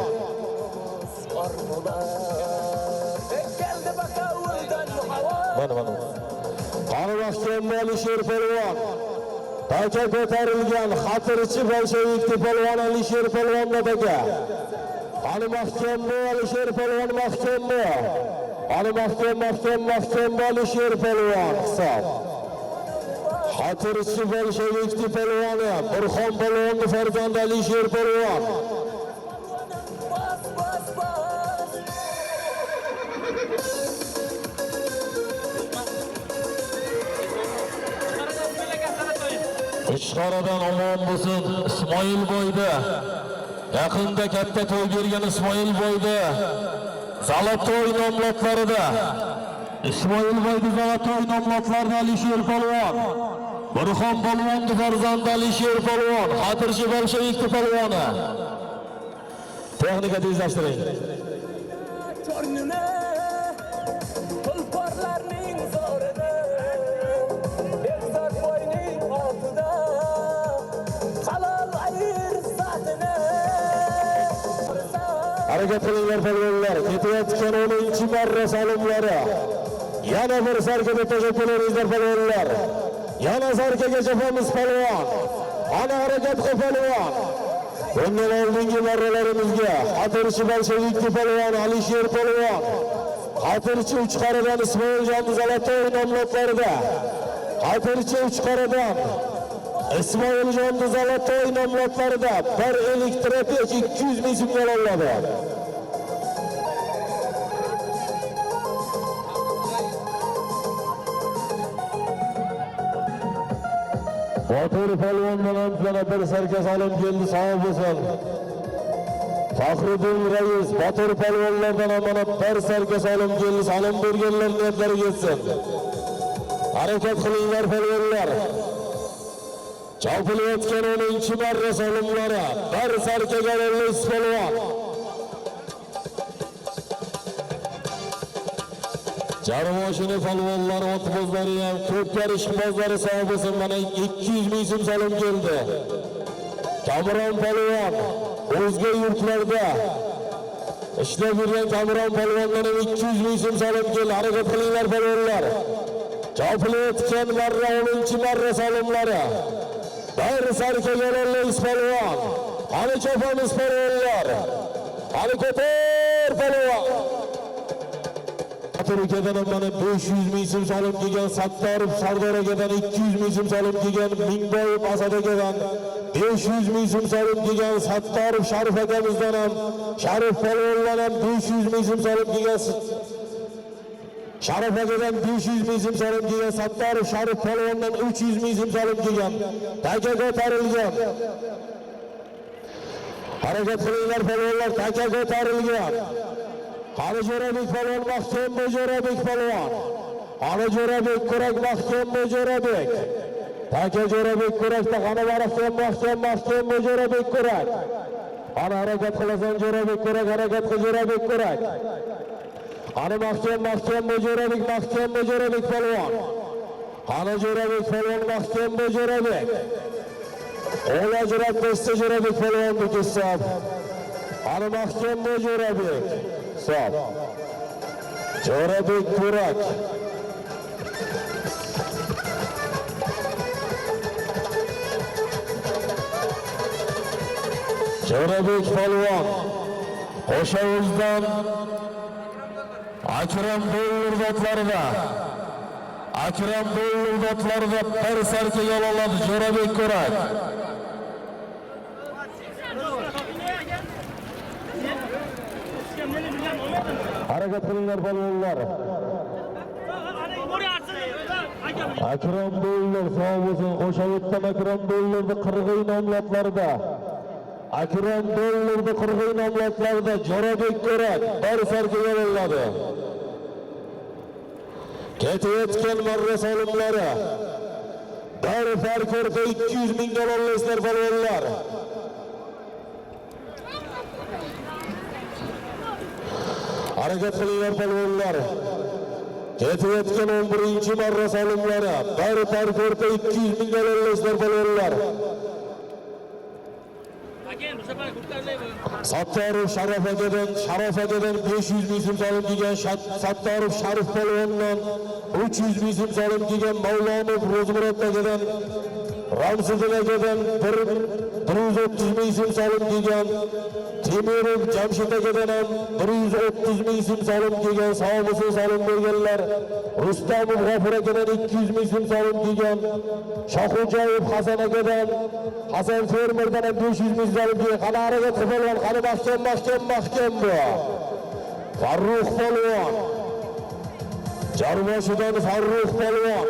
Speaker 4: Mana. Qani mahkam Alisher Palvon. Taka ko'tarilgan xotirchi bolshevik Palvon Alisher Palvon aka. Qani mahkam Alisher Palvon, mahkam. Qani mahkam Alisher Palvon hisob. Xotirchi bolshevik Palvoni Burxon Palvon farzandi Alisher Palvon. Ichqoradan omon bo'lsin. Ismoil boyda yaqinda katta to'y bergan Ismoil boyda Zalotoy nomlotlarida Ismoil boyda Zalotoy nomlotlarida Alisher Palvon, Burxon Palvon farzandi Alisher Palvon, xotirchi bolshevik Palvoni. Texnika tezlashtiring. Harakat qilinglar palvonlar. Ketayotgan 10-marra solimlari. Yana bir sarkaga tashakkurlar palvonlar. Yana sarkaga chopamiz palvon. Ana harakat qil palvon. Bundan oldingi marralarimizga xotirchi bolshevik palvon Alisher Palvon, xotirchi Uchqaradan Ismoiljon Zalotoy nomlotlarida, xotirchi Uchqaradan Ismoiljon Zalotoy nomlotlarida bir elektropech 200 ming so'mga oladi. Botur Palvon bilan yana bir sarka solim keldi, sog' bo'lsin. Faxriddin rais Botur Palvonlardan mana bir sarka solim keldi, salom berganlar niyatlari yetsin. Harakat qilinglar palvonlar. Chopilayotgan 10-marra solimlari bir sarkaga olamiz palvon. Jarvoshini palvonlar, otbozlari ham, ko'pkar ishqibozlari sog' bo'lsin. Mana 200 ming so'm solim keldi. Kamron palvon o'zga yurtlarda ishlab yurgan Kamron palvondan 200 ming so'm solim keldi. Harakat qilinglar palvonlar. Chopilayotgan marra 10-marra solimlari bir sarkaga olamiz palvon. Qani chopamiz palvonlar. Qani ko'tar palvon. Turkiyadan mana 500 ming so'm solim kelgan, Sattorov Sardor akadan 200 ming so'm solim kelgan, Mingboyev Asad akadan 500 ming so'm solim kelgan, Sattorov Sharif akamizdan ham, Sharif palvondan ham 500 ming so'm solim kelgan, Sharif akadan 500 ming so'm solim kelgan, Sattorov Sharif palvondan 300 ming so'm solim kelgan. Taka ko'tarilgan. Harakat qilinglar palvonlar, taka ko'tarilgan. Qani Jo'rabek palvon, mahkam Jo'rabek palvon. Qani Jo'rabek Kurak, mahkam Jo'rabek. Taka Jo'rabek Kurakda qani mahkam Jo'rabek Kurak. Qani harakat qilasan Jo'rabek Kurak, harakat qil Jo'rabek Kurak. Qani mahkam Jo'rabek palvon. Qani Jo'rabek palvon, mahkam Jo'rabek. O'la Jo'rabek Jo'rabek palvon hisob. Ana mahkam bu Jo'rabek. Sop. Jo'rabek Burak. Jo'rabek polvon. Qo'shovuzdan Akram Bo'llurdotlarida. Akram Bo'llurdotlarida bir sarka yo'l oladi Jo'rabek Burak. Harakat qilinglar polvonlar. Akram Bo'llur sog' bo'lsin. Qo'shovuzdan Akram Bo'llurni qirg'iy nomlatlarida. Akram Bo'llurni qirg'iy nomlatlarida Jo'rabek Burak bir sarka yo'l oladi. Ketayotgan marra solimlari. Bir farq orqa 200 ming dollarlar polvonlar. Harakat qilinglar polvonlar. Ketayotgan 11-marra solimlari. Bir farq orqa 200 ming dollarlar polvonlar. Sattorov Sharaf akadan 500 ming so'm solim degan Sattorov Sharif polvondan 300 ming so'm solim degan Mavlonov Ro'zmurod akadan Ramziddin akadan 130 ming so'm solim degan Temirov Jamshid akadan ham 130 ming so'm solim degan sog' bo'lsin solim berganlar. Rustamov G'ofur akadan 200 ming so'm solim degan Shohxo'jayev Hasan akadan Hasan fermerdan ham 500 ming so'm degan qana harakat qilgan qani mahkam bu. Farruh polvon. Jarvoshidan Farruh polvon.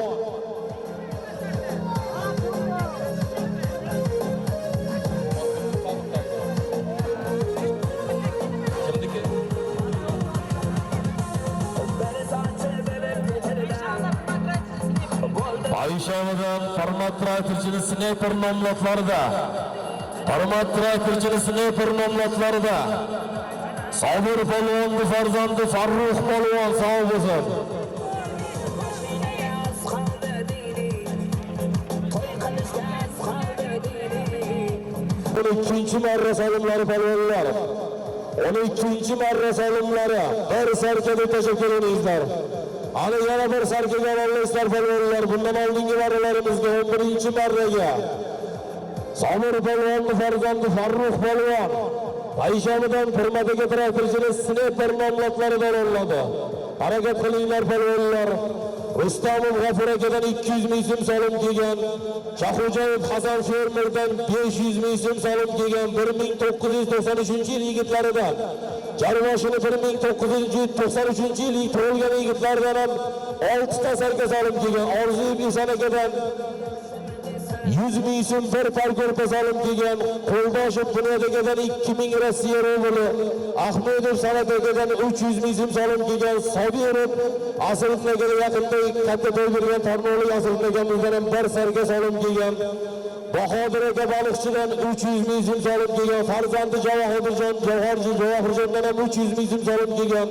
Speaker 4: Ayşamidan Farmat traktorchini sniper nomlatlarida. Farmat traktorchini sniper nomlatlarida. Sobir polvonni farzandi Farruh polvon sog' bo'lsin. Bunu ikinci marra solimlari polvonlar. 12-marra solimlari. Bir sarkaga teşekkür edingizlar. Ana yana bir sarkaga olasizlar polvonlar. Bundan oldingi marralarimizga 11-marraga. Sobir polvonni farzandi Farruh polvon. Ayshamidan Pirmadaga traktorchini sniper nomlatlaridan oladi. Harakat qilinglar polvonlar. Rustamov G'ofur akadan 200 ming so'm solim kelgan. Shohxo'jayev Hasan fermerdan 500 ming so'm solim kelgan 1993-yil yigitlaridan. Jarvoshini 1993-yil tug'ilgan yigitlardan ham 6 ta sarka solim kelgan. Orziyev Ihson akadan 100 ming so'm bir parko'rpa solim kelgan. Qo'ldoshev Bunyodagadan 2000 Rossiya rubli. Ahmedov Sanat akadan 300 ming so'm solim kelgan. Sobirov Asliqlarga yaqinda katta to'y bergan Tarnovlik Asliqlargamizdan ham bir sarka solim kelgan. Bahodir aka baliqchidan 300 ming so'm solim kelgan. Farzandi Javohirjon Javohirjondan ham 300 ming so'm solim kelgan.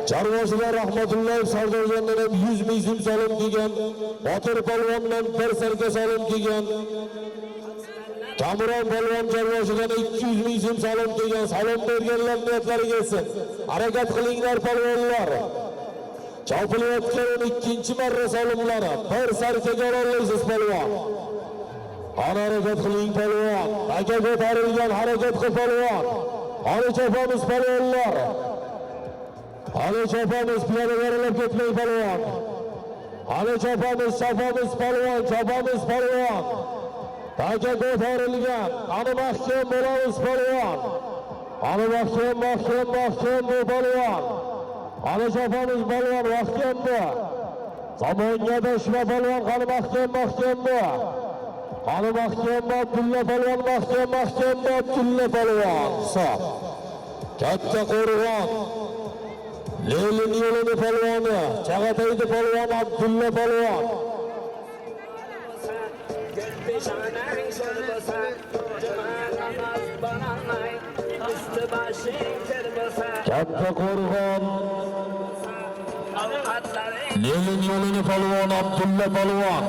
Speaker 4: Jarvoshilar Rahmatullayev Sardorjondan ham 100 ming so'm solim kelgan. Botir polvondan bir sarka solim kelgan. Kamron polvon Jarvoshidan 200 ming so'm solim kelgan. Salom berganlar niyatlari kelsin. Harakat qilinglar polvonlar. Chopilayotgan 12-marra solimlari. Bir sarkaga olaysiz polvon. Harakat qiling polvon. Aka ko'tarilgan harakat qil polvon. Hali chopamiz polvonlar. Hali chopamiz piyodalarlar ketmay polvon. Hali chopamiz polvon. Aka ko'tarilgan. Qani mahkam bo'lamiz polvon. Qani mahkam bu polvon. Qani chopamiz polvon mahkam bu. Zamonga dashma polvon qani mahkam bu. Qani mahkam bu Abdulla polvon mahkam bu Abdulla polvon. Hisob. Katta Qo'rg'on. Lenin yo'lini polvoni, Chag'ataydi polvon Abdulla polvon. Katta Qo'rg'on. Lenin yo'lini polvon Abdulla polvon.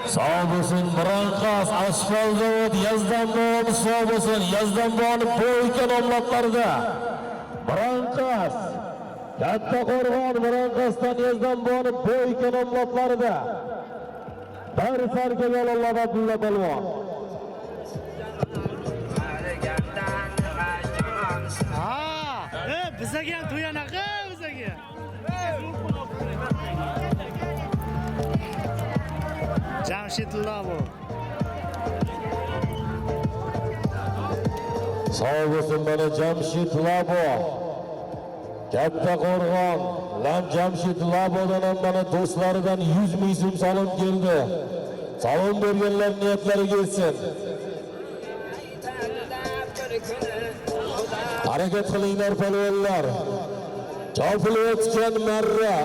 Speaker 4: Sağ olsun Brankas, Asfalt Zavod, Yazdan Boğanı sağ olsun. Yazdan Boğanı boyken omlatlarda. Brankas, Katta Qorg'on, Brankasdan Yazdan Boğanı boyken omlatlarda. Bir farkı yo'llab Abdulla Palvon.
Speaker 5: Bizaga ham to'yanaqa bizaga. Jamshidullo bu.
Speaker 4: Sağ olsun bana Jamshid Labo. Katta Qorg'on, lan Jamshid Labo'dan ham bana do'stlaridan 100 ming so'm salom keldi. Salom berganlar niyatlari kelsin. Harakat qilinglar palvonlar. Chopilayotgan marra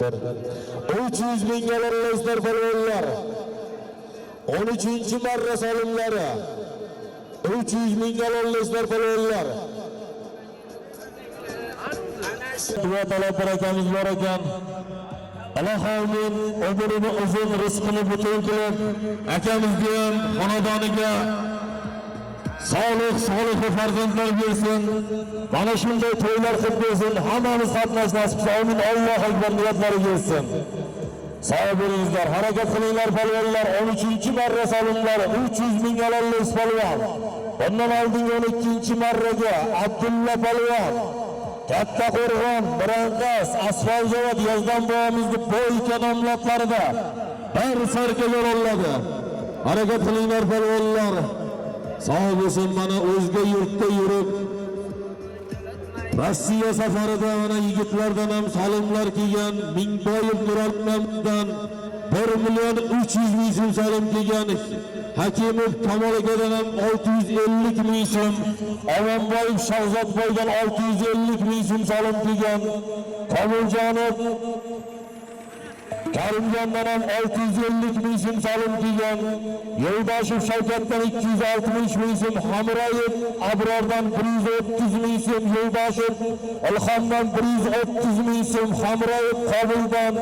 Speaker 4: 300 ming yo'llaysizlar palvonlar. 13-marra salomlari 300 ming yo'llaysizlar palvonlar. Duo talablar akamiz bor ekan. Alloh amin, umrini uzun, rizqini butun qilib, akamizga ham xonadoniga sog'lik farzandlar bersin. Mana shunday to'ylar qilib bersin. Hammamiz qatnash nasib qilsin. Amin. Alloh akbar niyatlari kelsin. Sog' bo'linglar, harakat qilinglar palvonlar. 13-marra salomlar 300 ming yo'llays palvon. Bundan oldingi 12-marraga Abdulla palvon, Katta Qorg'on, Brankas, Asfalt Zavod, Yazdan Boğamizning bo'ykan omlatlarida bir sarka yo'lladi. Harakat qilinglar palvonlar. Sağ olsun bana o'zga yurtda yurib Rossiya safarida mana yigitlardan ham salomlar kelgan. Mingboyev Nurallamdan 1 million 300 ming so'm salom kelgan. Hakimov Kamol akadan ham 650 ming so'm, Avonboyev Shahzodboydan 650 ming so'm salom kelgan. Komiljonov Karimjondan ham 650 ming so'm salom kelgan. Yo'ldoshev Shavkatdan 260 ming so'm, Hamroyev Abrordan 130 ming so'm, Yo'ldoshev Ilhomdan 130 ming so'm, Hamroyev Qobuldan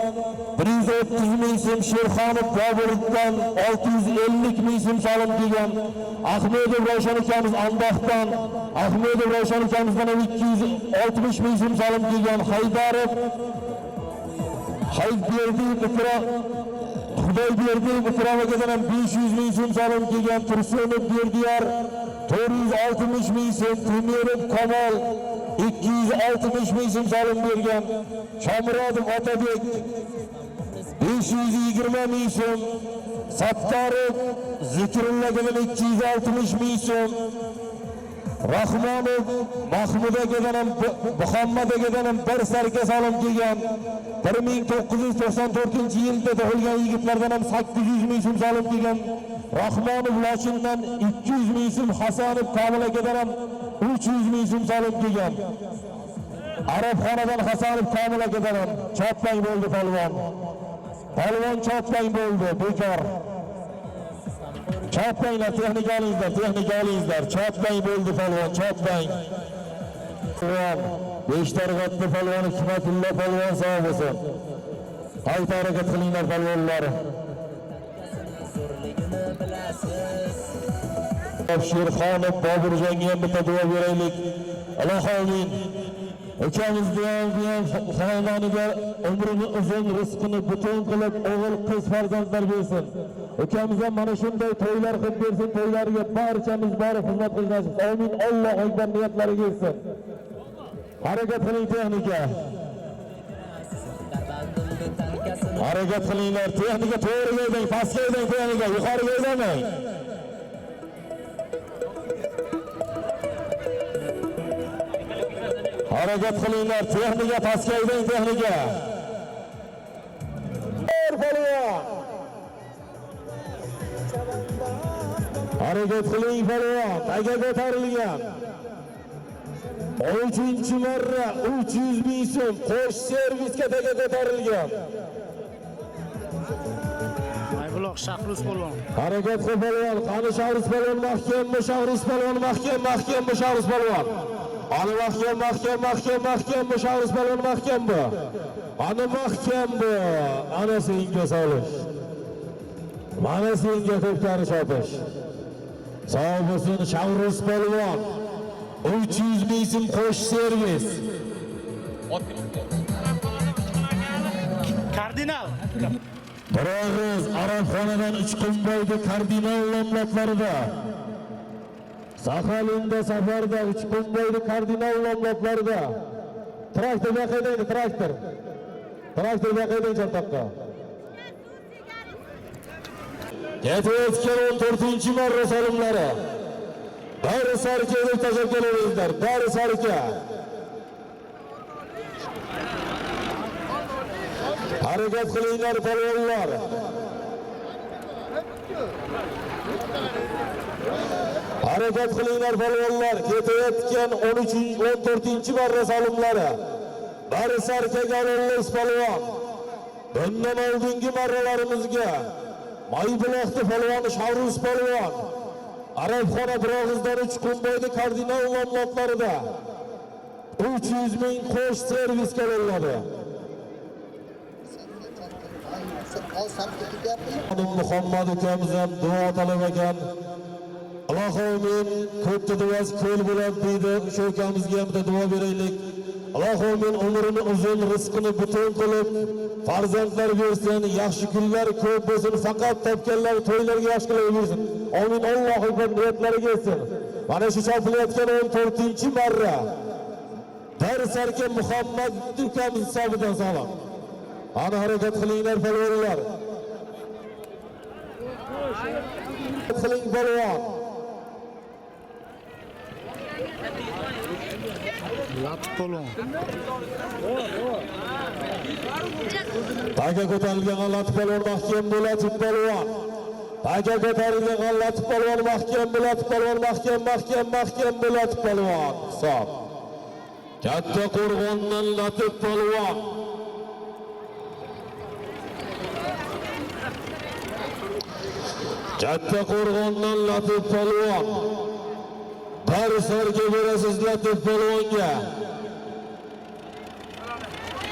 Speaker 4: 130 ming so'm, Sherxonov Boburdan 650 ming so'm salom kelgan. Ahmedov Ravshan akamiz Andoqdan, Ahmedov Ravshan akamizdan 260 ming so'm salom kelgan. Haydarov Xudoyberdi Mukramaga ham 500 ming so'm salom kelgan. Tursunov Berdiyor 460 ming so'm, Temirov Kamol 260 ming so'm salom bergan. Shomurodov Otabek 520 ming so'm, Sattorov Zikrullaga 260 ming so'm, Rahmonov Mahmudagadan ham Muhammadaga ham bir sarka salom kelgan. 1994-yilda tug'ilgan yigitlardan ham 800 ming so'm salom kelgan. Rahmonov Lochindan 200 ming so'm, Hasanov Komilagadan ham 300 ming so'm salom kelgan. Arabxonadan Hasanov Komilagadan ham choplang bo'ldi palvon. Palvon choplang bo'ldi, bekor. Choplaylar, texnika olinglar, choplang bo'ldi palvon, choplang. Palvon, Beshtarg'atni palvoni Hikmatullo palvon sog' bo'lsin. Qayta harakat qilinglar palvonlar. Sherxonov Boburjonga ham bitta duo beraylik. Alloh amin. Ukamizni ham xonadoniga umrini uzun, rizqini butun qilib, o'g'il qiz farzandlar bersin. Ukamiz ham mana shunday to'ylar qilib bersin, to'ylariga barchamiz borib xizmat qilamiz. Amin. Alloh akbar niyatlari kelsin. Harakat qiling texnika. Harakat qilinglar, texnika to'g'riga o'ydang, pastga o'ydang texnika, yuqoriga o'ydamang. Harakat qilinglar, texnika pastga o'ydang, texnika. Harakat qiling palvon, taga ko'tarilgan. 13-marra 300 ming so'm qo'sh servisga taga ko'tarilgan.
Speaker 5: Aybuloq Shahrus polvon.
Speaker 4: Harakat qil palvon, qani Shahrus polvon mahkammi, Shahrus polvon mahkammi, Shahrus polvon. Ani mahkammi, Shahrus polvon mahkammi. Ani mahkammi. Ana senga solish. Mana senga ko'pkari chopish. Sog' bo'lsin Shavruz polvon. 300 ming so'm qo'sh servis.
Speaker 5: Kardinal.
Speaker 4: Biroz Arabxonadan Uchqunboyda kardinal nomlotlarida. Saxalinda safarda Uchqunboyda kardinal nomlotlarida. Traktor baqaydaydi, traktor. Traktor baqaydaydi chortoqqa. Ketayotgan 14-marra solimlari. Bari sarka deb tashlab kelaverdinglar, bari sarka. Harakat qilinglar polvonlar. Harakat qilinglar polvonlar. Ketayotgan 14-marra solimlari. Bari sarkaga olamiz polvon. Bundan oldingi marralarimizga Maybuloqda polvon Shavruz polvon, Arabxona Birog'izdan Uchqunboyda kardinal nomlotlarida 300 ming qo'sh servisga beriladi. Muhammad ukamiz ham duo talab ekan. Allohim ko'pda duosi ko'l bo'ladi deydi. O'sha ukamizga ham duo beraylik. Allohim umrini uzun, rizqini butun qilib, farzandlar bersin, yaxshi kunlar ko'p bo'lsin, faqat topganlar to'ylarga yaxshi qilib bersin. Amin. Allohim niyatlariga yetsin. Mana shu chopilayotgan 14-marra. Darsarka Muhammad ukamiz hisobidan salom. Ana harakat qilinglar polvonlar. Qiling polvon.
Speaker 5: Lat polvon.
Speaker 4: Taga ko'tarilgan Lat polvon mahkam bo'ladi polvon. Taga ko'tarilgan Lat polvon mahkam bo'ladi polvon, mahkam bo'ladi polvon. Hisob. Katta Qo'rg'ondan Latif polvon. Katta Qo'rg'ondan Latif polvon. Barislarga berasiz Latif polvonga.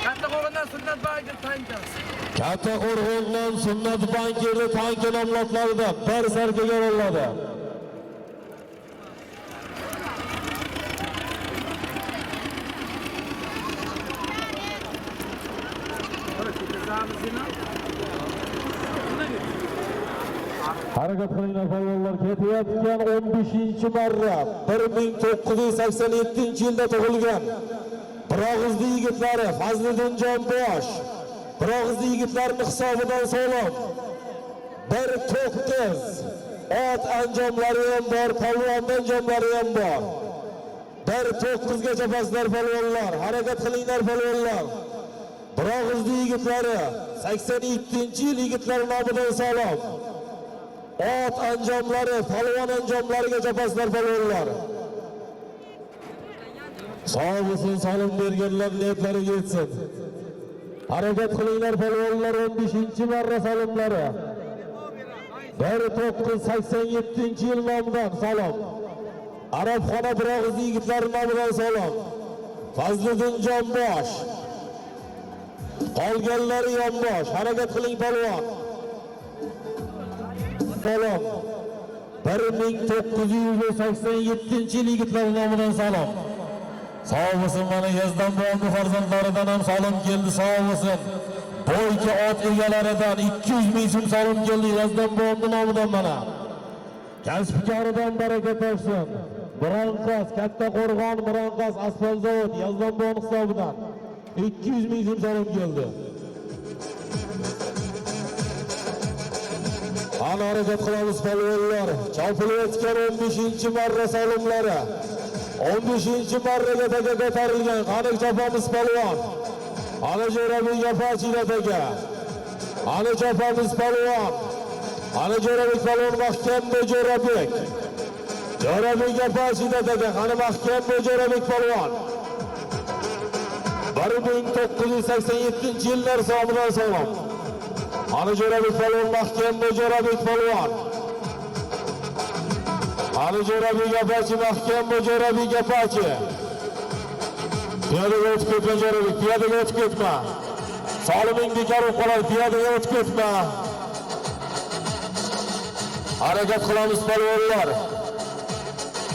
Speaker 7: Katta Qo'rg'ondan Sunnat bankir tankasi.
Speaker 4: Katta Qo'rg'ondan Sunnat bankiri tanki nomlotlarida Barislarga beriladi. Harakat qilinglar polvonlar. Ketayotgan 15-marra 1987-yilda tug'ilgan Birog'izli yigitlari Fazliddin Jonbosh. Birog'izli yigitlarning hisobidan salom. Bir to'q qiz. Ot anjomlari ham bor, polvon anjomlari ham bor. Bir to'q qizga chapasizlar polvonlar. Harakat qilinglar polvonlar. Birog'izli yigitlari 82-yil yigitlari nomidan salom. Ot anjomlari, polvon anjomlariga chapasizlar polvonlar. Sog' bo'lsin, salom berganlar niyatlariga yetsin. Harakat qilinglar polvonlar. 15-marra salomlari. 1987-yil nomidan salom. Arabxona Birog'izli yigitlari nomidan salom. Fazliddin Jonbosh. Qolganlari yonbosh. Harakat qiling polvon. Salom. 1987-yil yigitlar nomidan salom. Sog' bo'lsin, mana Yazdan bo'ldi farzandlaridan ham salom keldi. Sog' bo'lsin. Bo'yka ot egalaridan 200 ming so'm salom keldi Yazdan bo'ldi nomidan mana. Kasbkoridan baraka topsin. Bironqas Katta Qo'rg'on, Bironqas asfalt zavod Yazdan bo'ldi hisobidan 200 ming so'm salom keldi. Ana harakat qilamiz polvonlar. Chopilayotgan 15-marra salomlari. 15-marraga taga ko'tarilgan qani chopamiz polvon. Ana Jo'rabek Yapachida taga. Ana chopamiz polvon. Ana Jo'rabek polvon mahkam Jo'rabek. Jo'rabek Yapachida taga. Qani mahkam Jo'rabek polvon. 1987-yillar so'midan salom. Ana Jo'rabek polvon mahkam Jo'rabek polvon. Ana Jo'rabek Yapachi mahkam Jo'rabek Yapachi. Piyodaga o'tib ketma Jo'rabek, piyodaga o'tib ketma. Soliming bekor bo'lib qoladi, piyodaga o'tib ketma. Harakat qilamiz palvonlar.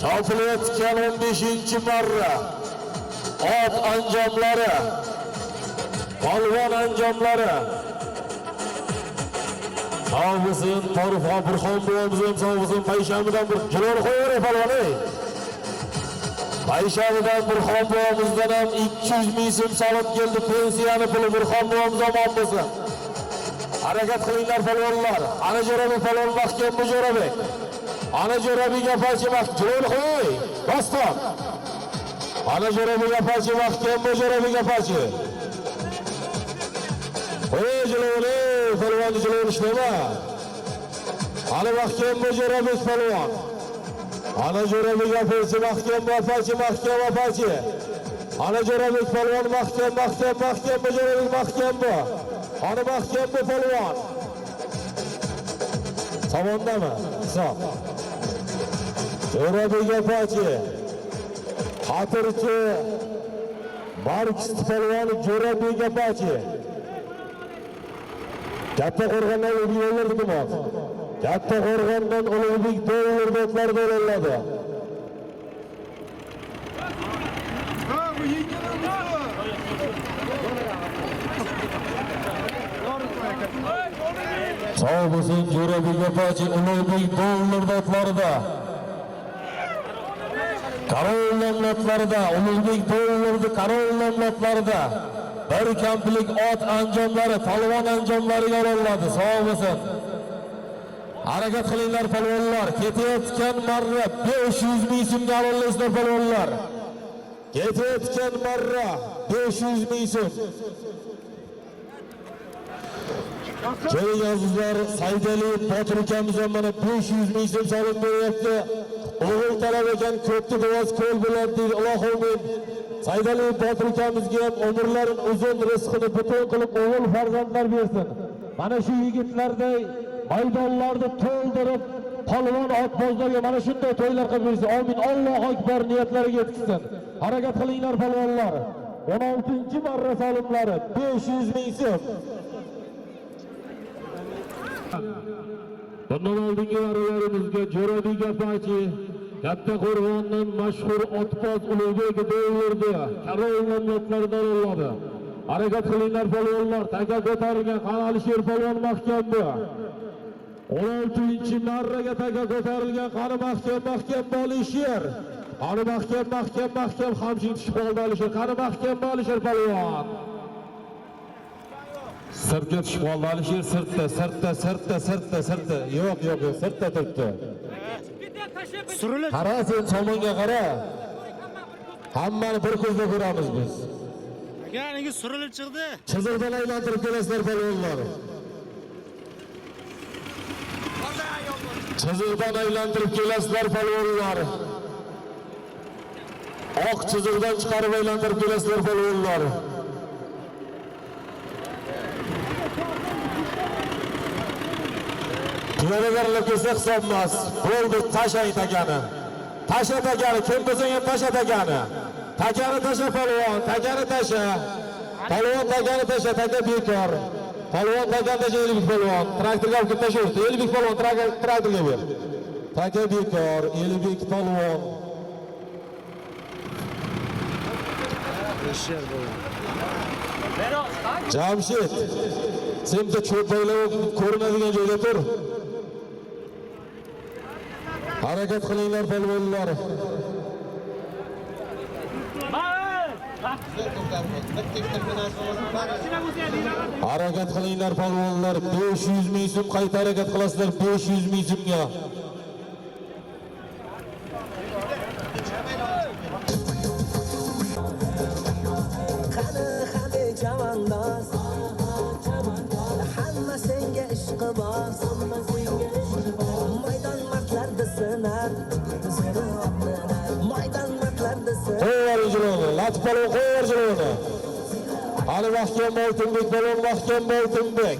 Speaker 4: Chopilayotgan 15-marra ot anjomlari, palvon anjomlari. Sağ olsun, Torifxon Burxon buvomiz ham sağ olsun, Payshanbadan bir jiloni qo'yavering palvon ey. Payshanbadan Burxon buvomizdan ham 200 ming so'm solib keldi, pensiyani puli Burxon buvomiz omon bo'lsin. Harakat qilinglar palvonlar. Ana Jo'rabek palvon mahkam bu Jo'rabek. Ana Jo'rabek apachi jiloni qo'y. Boston. Ana Jo'rabek apachi mahkam bu Jo'rabek apachi. Ey jiloni, palvon jiloni ishlama. Ana mahkam bu Jo'rabek palvon. Ana Jo'rabek apachi mahkam bu apachi. Ana Jo'rabek palvon mahkam bu Jo'rabek mahkam bu. Ana mahkam bu palvon. Savondami? Hisob. Jo'rabek apachi. Xotirchi Markist palvoni Jo'rabek apachi. Katta qo'rg'ondan yo'llar demoq. Katta qo'rg'ondan Ulug'bek dollar dotlar do'llanadi. Sağ olsun Jo'rabek apachi Ulug'bek dollar dotlarida. Qaror namlatlarida, Ulug'bek dollarida qaror namlatlarida bir kamplik ot anjomlari, palvon anjomlari yo'llanadi. Sağ olsun. Harakat qilinglar palvonlar. Ketayotgan marra 500 ming so'mga olinglar palvonlar. Ketayotgan marra 500 ming so'm. Keling azizlar, Saydali Botir ukamiz ham mana 500 ming so'm solib beryapti. O'g'il talab ekan, ko'pni duosi ko'l bo'ladi deydi. Allohim. Saydali Botir ukamizga ham umrlarini uzun, rizqini butun qilib o'g'il farzandlar bersin. Mana shu yigitlarday maydonlarda to'ldirib, palvon otbozlarga mana shunday to'ylar qilib bersin. Amin. Allohu akbar niyatlariga yetkazsin. Harakat qilinglar palvonlar. 16-marra solimlari 500 ming so'm. Bundan oldingi varalarimizga Jo'rabek apachi, Katta Qo'rg'ondan mashhur otboz Ulug'bek dollardi. Qaror namlatlaridan oladi. Harakat qilinglar palvonlar. Taka ko'tarilgan Qani Alisher palvon mahkam bu. 16-marraga taka ko'tarilgan Qani mahkam Alisher. Qani mahkam hamshin tushib qoldi Alisher. Qani mahkam Alisher palvon. Sirtga tushib qoldi Alisher, sirtda. Yo'q, sirtda turibdi. Qara, sen tomonga qara. Hammani bir ko'zda ko'ramiz biz.
Speaker 7: Agarniki surilib chiqdi.
Speaker 4: Chizig'dan aylantirib kelasizlar palvonlar. Chizig'dan aylantirib kelasizlar palvonlar. Oq chizig'dan chiqarib aylantirib kelasizlar palvonlar. Piyodalarlar kelsa hisobmas. Bo'ldi, tashang takani. Tasha takani, kim bo'lsang ham tasha takani. Takani tasha palvon, takani tasha. Palvon takani tasha, taka bekor. Palvon takani tasha Elbek palvon. Traktorga olib tashavdi. Elbek palvon traktorga ber. Taka bekor, Elbek palvon. Jamshid, sen de cho'paylar ko'rinadigan joyda tur. Harakat qilinglar palvonlar. Harakat qilinglar palvonlar. 500 ming so'm qayta harakat qilasizlar 500 ming so'mga.
Speaker 6: Qani hali chavandoz, hamma senga ishqiboz, maydon martlarda sinar, maydon martlarda sinar.
Speaker 4: Qo'yar ijroni, Latif palvon qo'yar ijroni. Hali mahkam Oltinbek palvon, mahkam Oltinbek.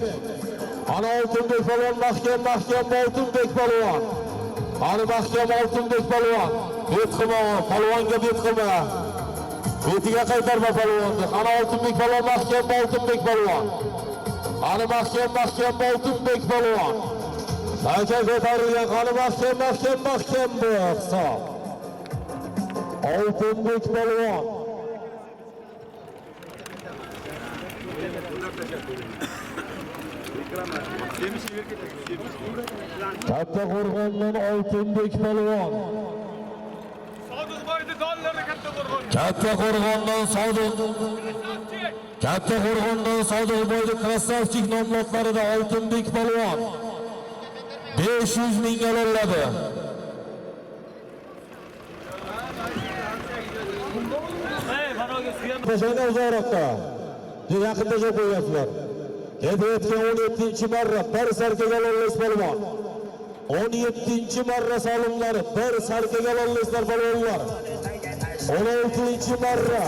Speaker 4: Ana Oltinbek palvon, mahkam Oltinbek palvon. Hali mahkam Oltinbek palvon. Bet qilma, palvonga bet qilma. Betiga qaytarma palvonni. Ana Oltinbek palvon, mahkam Oltinbek palvon. Ana mahkam Oltinbek palvon. Aka ko'tarilgan qani mahkam bu hisob. Oltinbek polvon. Katta Qo'rg'ondan Oltinbek polvon. Katta Qo'rg'ondan Sodiqboyni Krasavchik nomlotlarida Oltinbek polvon 500 ming oladi. Qo'shaylar uzoqroqqa. Yaqinda joy qo'yaptilar. Ketayotgan 17-marra bir sarkaga ololmaysiz polvon. 17-marra solimlari bir sarkaga ololmaysizlar polvonlar. 16-marra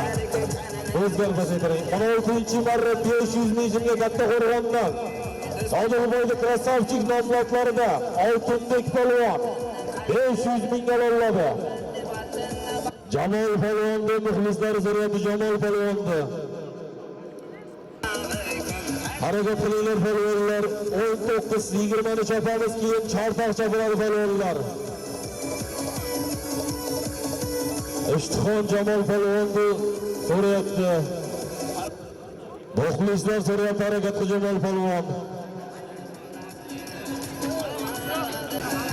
Speaker 4: o'zgarmasa kerak. 16-marra 500 ming so'mga Katta Qo'rg'ondan Sodiqboyni Krasavchik nomlotlarida Oltinbek polvon 500 ming oladi. Jamol polvonni muxlislari so'rayapti. Jamol polvonni harakat qilinglar polvonlar. 19-20 ni chopamiz, keyin chortoq chopiladi polvonlar. Ishtixon Jamol polvonni so'rayapti. Muxlislar so'rayapti harakat qil Jamol polvon.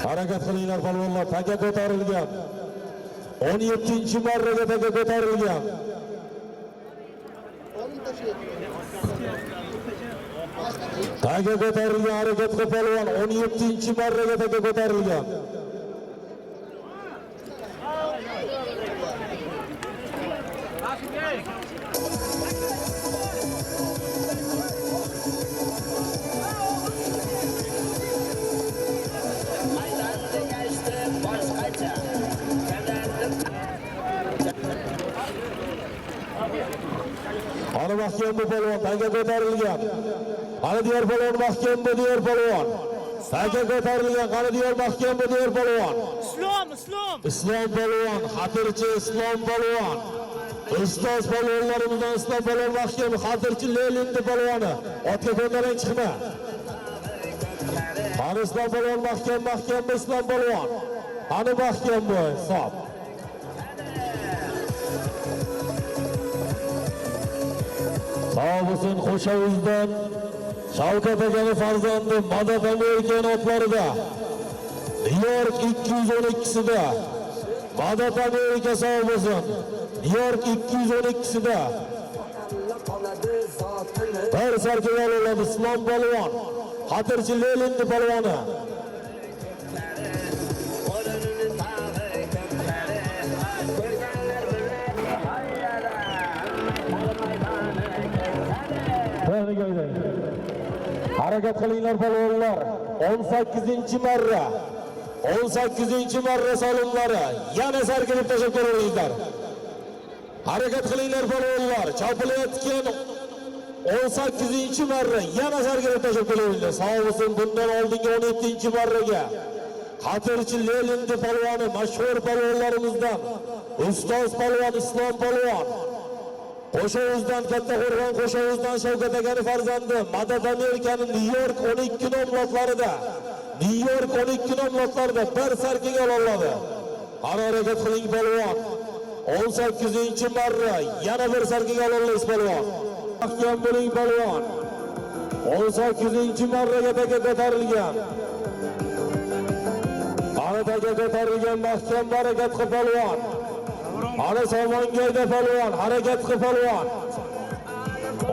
Speaker 4: Harakat qilinglar polvonlar. Taga ko'tarilgan. 17-marraga taga ko'tarilgan. Taga ko'tarilgan harakat qil polvon. 17-marraga taga ko'tarilgan. Ana mahkam bu polvon, taga ko'tarilgan. Ana diyor polvon mahkam bu diyor polvon. Taga ko'tarilgan, ana diyor mahkam bu diyor polvon. Islom polvon, xatirchi Islom polvon. Ustoz polvonlarimizdan Islom polvon mahkam, xatirchi Lelinni polvoni. Otga ko'taring chiqma. Ana Islom polvon mahkam bu Islom polvon. Ana mahkam bu hisob. Sağ olsun Qo'shovuzdan Shavkat akaning farzandi Madad Amerikan otlarida New York 212sida Madad Amerika sağ olsun. New York 212sida bir sarkaga oladi Islom polvon. Xatirchi Lelinni polvoni. Harakat qilinglar polvonlar. 18-marra. 18-marra solimlari yana sarkilib tashlab ko'ringlar. Harakat qilinglar polvonlar. Chopilayotgan 18-marra yana sarkilib tashlab ko'ringlar. Sağ olsun bundan oldingi 17-marraga xatirchi Lelinni polvoni mashhur polvonlarimizdan ustoz polvon Islom polvon. Qo'shovuzdan Katta Qo'rg'on Qo'shovuzdan Shavkat akaning farzandi Madad Amerikaning New York 12 nomlotlarida bir sarkaga oladi. Harakat qiling polvon. 18-marra yana bir sarkaga olasiz polvon. Mahkam bo'ling polvon. 18-marraga taga ko'tarilgan. Ana taga ko'tarilgan mahkam harakat qil polvon. Ana Somongoyda polvon, harakat qil polvon.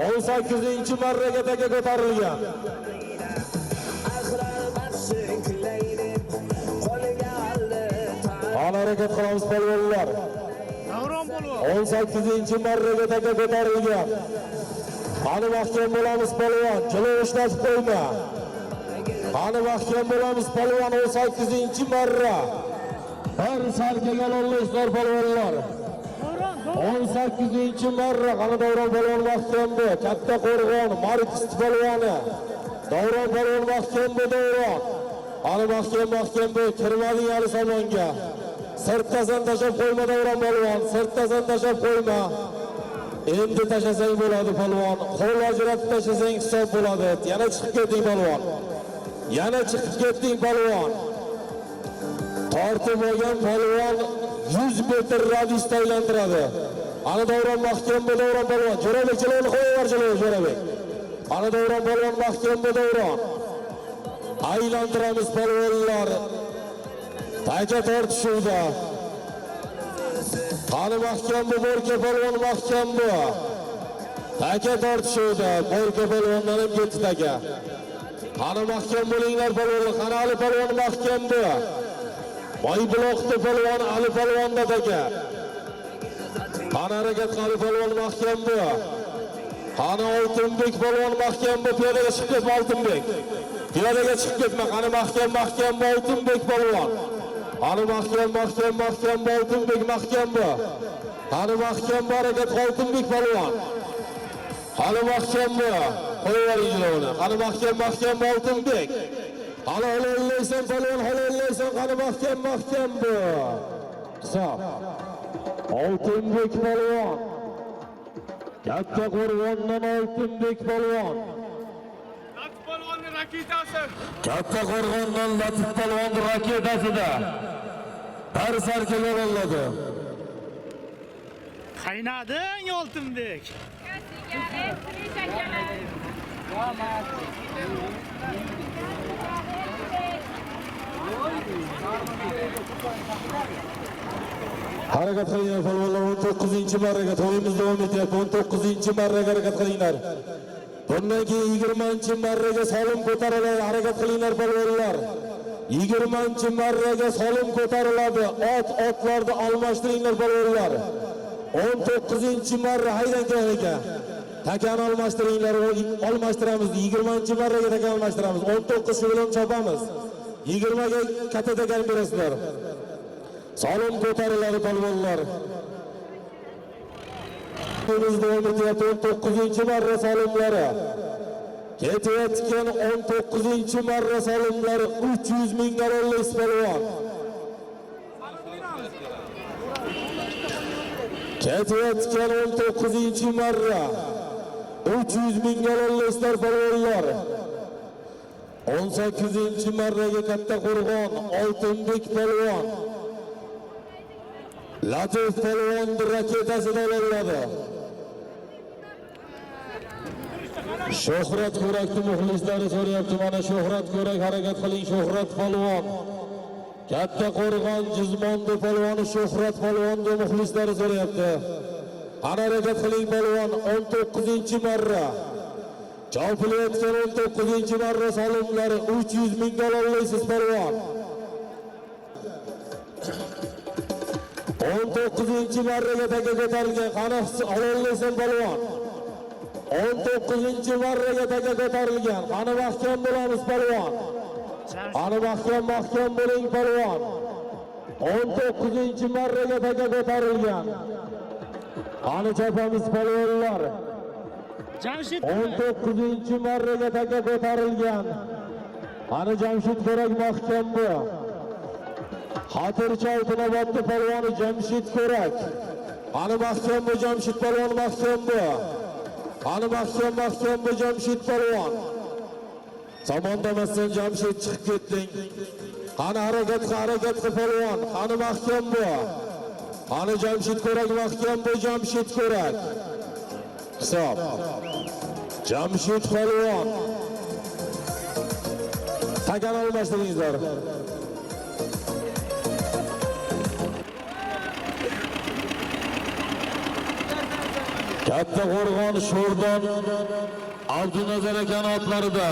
Speaker 4: 18-marraga taga ko'tarilgan. Ana harakat qilamiz polvonlar. 18-marraga taga ko'tarilgan. Ana mahkam bo'lamiz polvon, jilo ishlatib qo'yma. Ana mahkam bo'lamiz polvon 18-marra. Bir sarkaga olinglar polvonlar. 18-marra qani Davron polvon mahkamda, Katta Qo'rg'on Markist polvoni. Davron polvon mahkamda Davron. Ana mahkamda kirmading hali somonga. Sirtdasan tashlab qo'yma Davron polvon, sirtdasan tashlab qo'yma. Endi tashlasang bo'ladi polvon. Qo'l ajratib tashlasang hisob bo'ladi. Yana chiqib keting polvon. Yana chiqib ketding polvon. Tortib olgan polvon 100 metr radiusda aylantiradi. Ana davron mahkam bu davron polvon. Jo'rabek jilovni qo'yaver Jo'rabek. Ana davron polvon mahkam bu davron. Aylantiramiz polvonlar. Taja tortishuvda. Qani mahkam bu Borka polvon mahkam bu. Taja tortishuvda. Borka polvondan ham ketdi taga. Qani mahkam bo'linglar polvonlar. Qani Ali polvon mahkam bu. Boybuloqda polvon Ali polvonda taga. Qani harakat qilib polvon mahkam bu. Qani Oltinbek polvon mahkam bu. Piyodaga chiqib ketma Oltinbek. Piyodaga chiqib ketma. Qani mahkam bu Oltinbek polvon. Qani mahkam bu Oltinbek mahkam bu. Qani mahkam bu harakat Oltinbek polvon. Qani mahkam bu. Qo'yavering jilovni. Qani mahkam bu Oltinbek. Qani halollaysan polvon, halollaysan. Qani mahkam bu. Hisob. Oltinbek polvon. Katta Qo'rg'ondan Oltinbek polvon.
Speaker 7: Latif polvonning raketasi.
Speaker 4: Katta Qo'rg'ondan Latif polvonning raketasida. Tarsarka yo'lladi.
Speaker 7: Qaynading Oltinbek.
Speaker 4: Harakat qilinglar polvonlar, 19-marraga to'yimiz davom etyapti. 19-marraga harakat qilinglar. Bundan keyin 20-marraga solim ko'tariladi. Harakat qilinglar polvonlar. 20-marraga solim ko'tariladi. Otlarni almashtiringlar polvonlar. 19-marra haydan aka. Takani almashtiringlar, almashtiramiz. 20-marraga takan almashtiramiz. 19 shu bilan chopamiz. 20ga katta takan berasizlar. Solim ko'tariladi polvonlar. Biz davom etyapti 19-marra solimlari. Ketayotgan 19-marra solimlari 300 ming dollarlik polvon. Ketayotgan 19-marra 300 ming dollarlik polvonlar. 18-marraga Katta Qo'rg'on Oltinbek polvon. Latif polvon raketasida olinadi. Shuhrat Ko'rakni muxlislari so'rayapti. Mana Shuhrat Ko'rak harakat qiling Shuhrat polvon. Katta Qo'rg'on Jizmondi polvoni Shuhrat polvonni muxlislari so'rayapti. Ana harakat qiling polvon 19-marra. Chopilayotgan 19-marra solimlari 300 ming dollarlaysiz polvon. 19-marraga taga ko'tarilgan. Qani olollaysan polvon. 19-marraga taga ko'tarilgan. Qani mahkam bo'lamiz polvon. Qani mahkam bo'ling polvon. 19-marraga taga ko'tarilgan. Qani chopamiz polvonlar.
Speaker 7: Jamshid
Speaker 4: 19-marraga taga ko'tarilgan. Qani Jamshid Ko'rak mahkam bu. Xotirchi Oltinobodni polvoni Jamshid Ko'rak. Qani mahkam bu Jamshid polvon mahkam bu. Qani mahkam bu Jamshid polvon. Zamondamasdan Jamshid chiqib ketding. Qani harakat qil polvon. Qani mahkam bu. Qani Jamshid Ko'rak mahkam bu Jamshid Ko'rak. Hisob. Jamshid polvon. Takan almashtiringizlar. Katta Qo'rg'on Sho'rdon Abdunazar aka otlarida.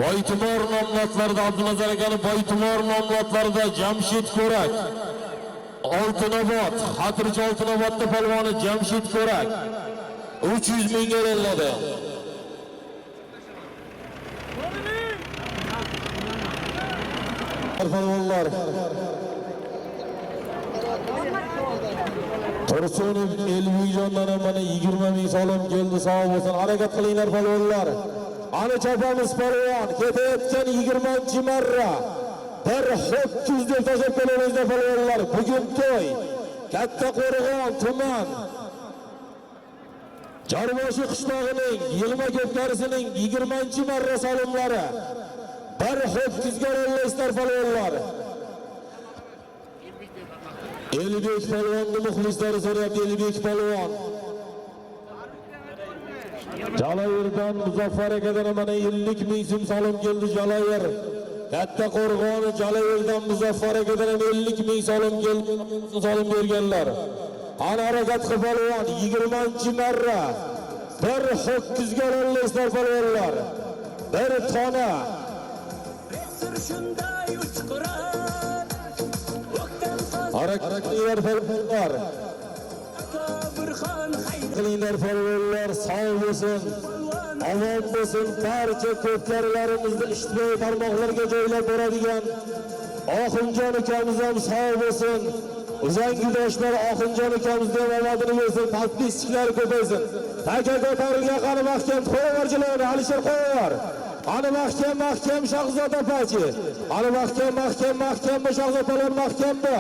Speaker 4: Boytumor nomlotlarida Abdunazar aka Boytumor nomlotlarida Jamshid Ko'rak. Oltinobod, Xotirchi Oltinobodda polvoni Jamshid Ko'rak 300 ming yo'lladi. Polvonlar Tursunov Elvijondan mana 20 ming so'm keldi, sog' bo'lsin. Harakat qilinglar polvonlar. Ana chopamiz polvon. Ketayotgan 20-marra. Bir ho'kiz deb tashlab qo'yamizda polvonlar. Bugun to'y. Katta Qo'rg'on tuman. Jarboshi qishlog'ining Yig'ma ko'pkarisining 20-marra solimlari Bir ho'kizga o'rlaysizlar polvonlar. Elbek polvonni muxlislari so'rayapti, Elbek polvon. Jalayirdan Muzaffar akadan mana 50 ming so'm solim keldi Jalayir. Katta Qo'rg'oni Jalayirdan Muzaffar akadan 50 ming solim keldi, solim berganlar. Ana harakat qilib polvon 20-marra bir ho'kizga o'rlaysizlar polvonlar. Bir tona harakatlilar polvonlar. Qilinglar polvonlar, sog' bo'lsin, omon bo'lsin. Barcha ko'pkarilarimizni ijtimoiy tarmoqlarga joylab boradigan Oxunjon ukamiz ham sog' bo'lsin. Uzangidoshlar Oxunjon ukamizga omadini bersin, podpischiklari ko'paysin. Taka ko'tarilgan qani mahkam qo'yaverchilar, Alisher qo'yaver. Qani mahkam Shahzoda Pachi. Qani mahkam Shahzoda polvon mahkamda.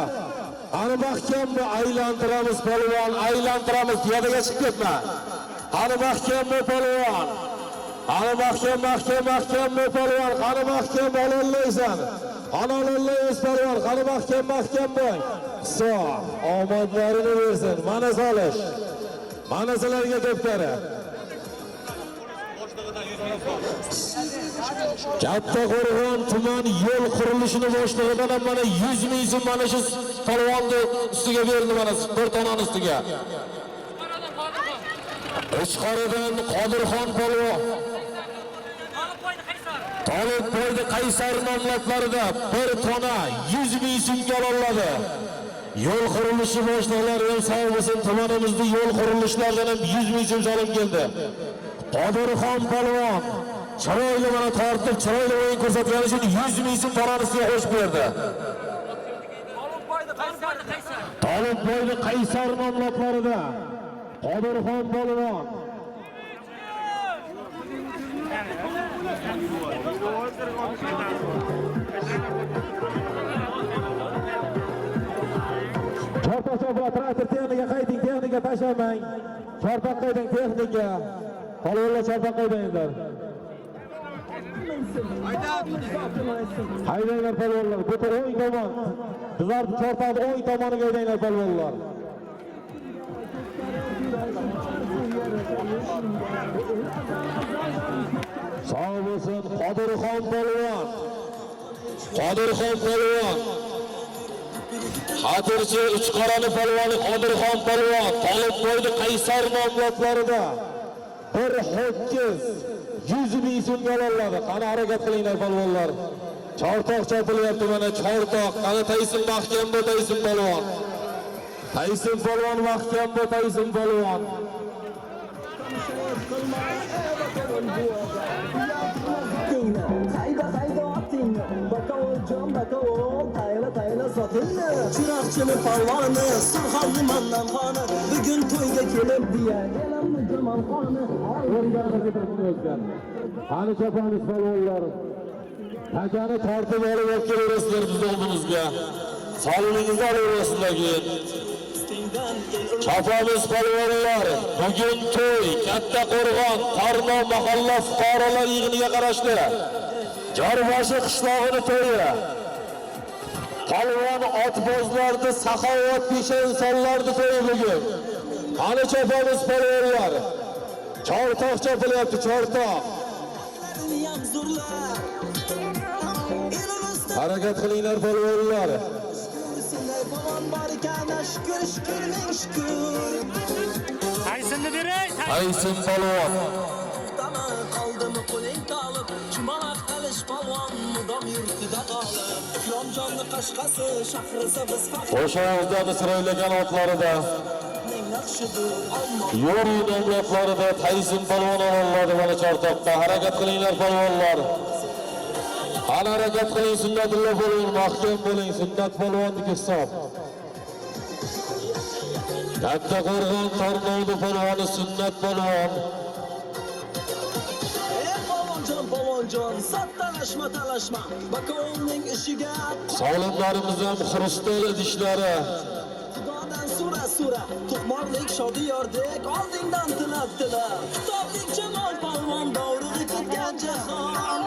Speaker 4: Qani mahkamda aylantiramiz polvon, aylantiramiz, piyodaga chiqib ketma. Qani mahkamda polvon. Qani mahkam polvon, qani mahkam olollaysan. Qani olollaysiz polvon, qani mahkam bo'ling. So, omadlarini bersin. Mana solish. Mana sizlarga ko'pkari. Katta Qo'rg'on tuman yo'l qurilishini boshlig'idan ham mana 100 ming so'm mana shu polvonni ustiga berdi, mana bir tonani ustiga. Uchqoradan Qodirxon polvon. Tolibboyda Qaysar nomlablarida bir tona 100 ming so'mga ololadi. Yo'l qurilishi boshliqlari ham sog' bo'lsin, tumanimizda yo'l qurilishlaridan ham 100 ming so'm solim keldi. Qodirxon polvon chiroyli mana tortib, chiroyli o'yin ko'rsatgani uchun 100 ming so'm tonasiga qo'shib berdi. Tolibboyda Qaysar nomlablarida Qodirxon polvon. Chortoq traktor texnika qayting, texnika tashlamang. Chortoq qayting, texnika. Polvonlar chortoq qaydinglar. Haydanglar polvonlar, bu to'g'ri o'ng tomon. Bizlar chortoqning o'ng tomoniga haydanglar polvonlar. Sog' bo'lsin Qodirxon polvon. Qodirxon polvon. Xatirchi Uchqorani polvoni Qodirxon polvon. Tolibboyda Qaysar nomlablarida bir ho'kiz 100 ming so'mga ololadi. Qani harakat qilinglar polvonlar. Chortoq chopilyapti mana Chortoq. Qani Tayson mahkamda Tayson polvon. Tayson polvon mahkamda Tayson polvon.
Speaker 6: Qayda otingni, bakovjon bakov, tayla sotingni. Chiroqchini polvoni, Surxonni mandan xoni, bugun to'yga kelib diya, elamni Jamol xoni.
Speaker 4: Qani chopamiz polvonlar. Takani tortib olib kelaverasizlar biz oldimizga. Sog'lig'ingizni olaverasizlar keyin. Chopamiz polvonlar. Bugun to'y, Katta Qo'rg'on, Qarnon mahalla fuqarolar yig'iniga qarashdi. Jorboshi qishlog'ini to'yi. Polvon otbozlarni, saxovat pesha insonlarni to'yi bugun. Qani chopamiz polvonlar. Chortoq chopilyapti, Chortoq. Harakat qilinglar polvonlar.
Speaker 7: Qaysinni beray?
Speaker 4: Tayson polvon.
Speaker 6: Qoldimi qo'ling tolib, chumalaq qilish polvon mudom yurtida qolib. Ikromjonni qashqasi, shahrisa biz faxr.
Speaker 4: O'sha chiroylagan otlarida
Speaker 6: Naqshidur, ammo
Speaker 4: Yo'ri nomlablarida Tayson polvon oladi mana Chortoqda. Harakat qilinglar polvonlar. Qani harakat qiling, Sunnatulloh polvon, mahkam bo'ling, Sunnat polvonniki hisob. Katta Qo'rg'on Tarnovdi polvoni Sunnat polvon.
Speaker 6: polvonjon, talashma, bakovning ishiga.
Speaker 4: Sog'liqlarimiz ham xrustol idishlari.
Speaker 6: Xudodan sura, tuqmorlik shodiyordek, oldingdan tilab. Topdik Jamol polvon, davriga kirgan jahon.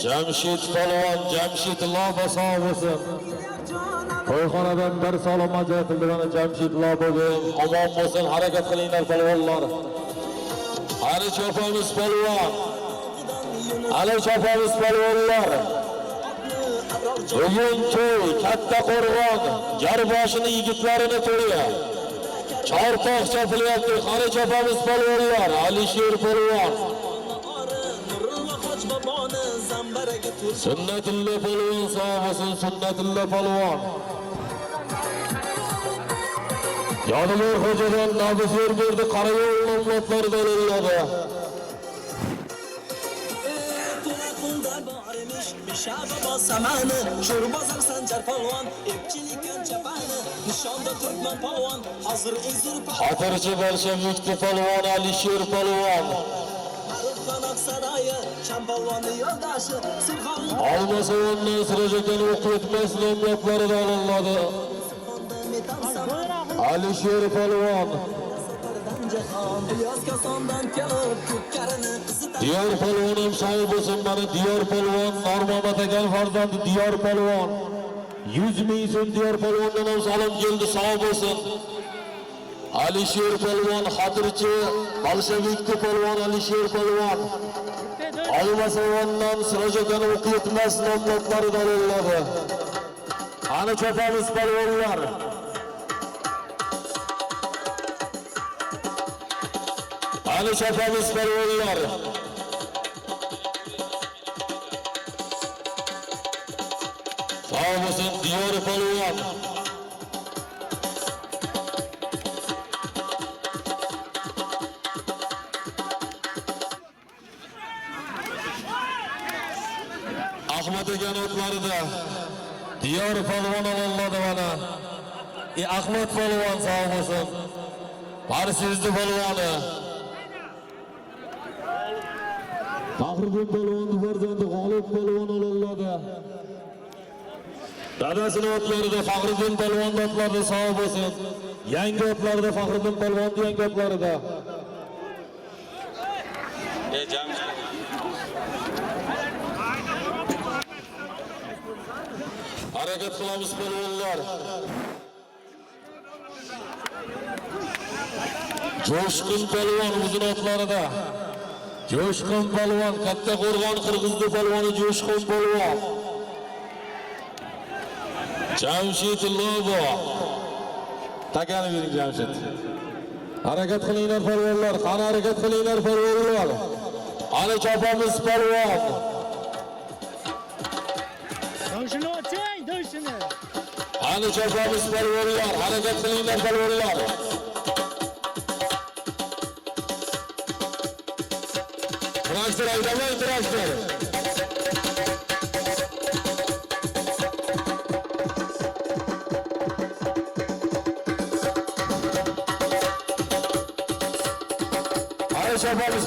Speaker 4: Jamshid Polvon, Jamshid Lobo sog' bo'lsin. To'yxonadan bir salom ajratildi mana Jamshid Loboga. Omon bo'lsin, harakat qilinglar polvonlar. Ali chopamiz polvon. Ali chopamiz polvonlar. Bugun to'y Katta Qo'rg'on Jarboshini yigitlarini to'yi. Chortoq chopilyapti. Qani chopamiz polvonlar. Alisher polvon. Sunnatulla polvon sog' bo'lsin, Sunnatulla polvon. Yodimur xo'jadan Nabizor berdi, Qarayo'l nomlodlari dalilladi.
Speaker 3: Sho'rbozor Sanjar polvon, epchilik chapani, nishonda Turkman polvon, hozir izir
Speaker 4: Xotirchi bolshevikni polvon Alisher polvon. Olmasovondan Sirajakan o'qitmas nomlodlari dalilladi. Alisher polvon. Diyor polvonim sog' bo'lsin, mana Diyor polvon, Normamat akan farzandi Diyor polvon. 100 ming so'm Diyor polvondan ham salom keldi, sog' bo'lsin. Alisher polvon, xotirchi bolshevikni polvon Alisher polvon. Olmasovondan Sirajakan o'qitmas nomlodlari dalilladi. Qani chopamiz polvonlar. Ali chopamiz polvonlar. Sog' bo'lsin Diyor polvon. Ahmad akan otlarida Diyor polvon oladi mana. Ahmad polvon sog' bo'lsin. Parsizni polvoni. Faxriddin polvonni farzandi G'olib polvon oladi. Dadasini otlarida Faxriddin polvon otlarida sog' bo'lsin. Yangi otlarida Faxriddin polvon yangi otlarida. Harakat qilamiz polvonlar. Jo'shqin polvon o'zini otlarida. Jo'shqin polvon, Katta Qo'rg'on Qirg'izli polvoni Jo'shqin polvon. Jamshid Lobo. Takani bering Jamshid. Harakat qilinglar polvonlar, qani harakat qilinglar polvonlar. Ali chopamiz polvon.
Speaker 7: Doshini oching, doshini.
Speaker 4: Ali chopamiz polvonlar, harakat qilinglar polvonlar. Traktor aydaman, traktor. Ali chopamiz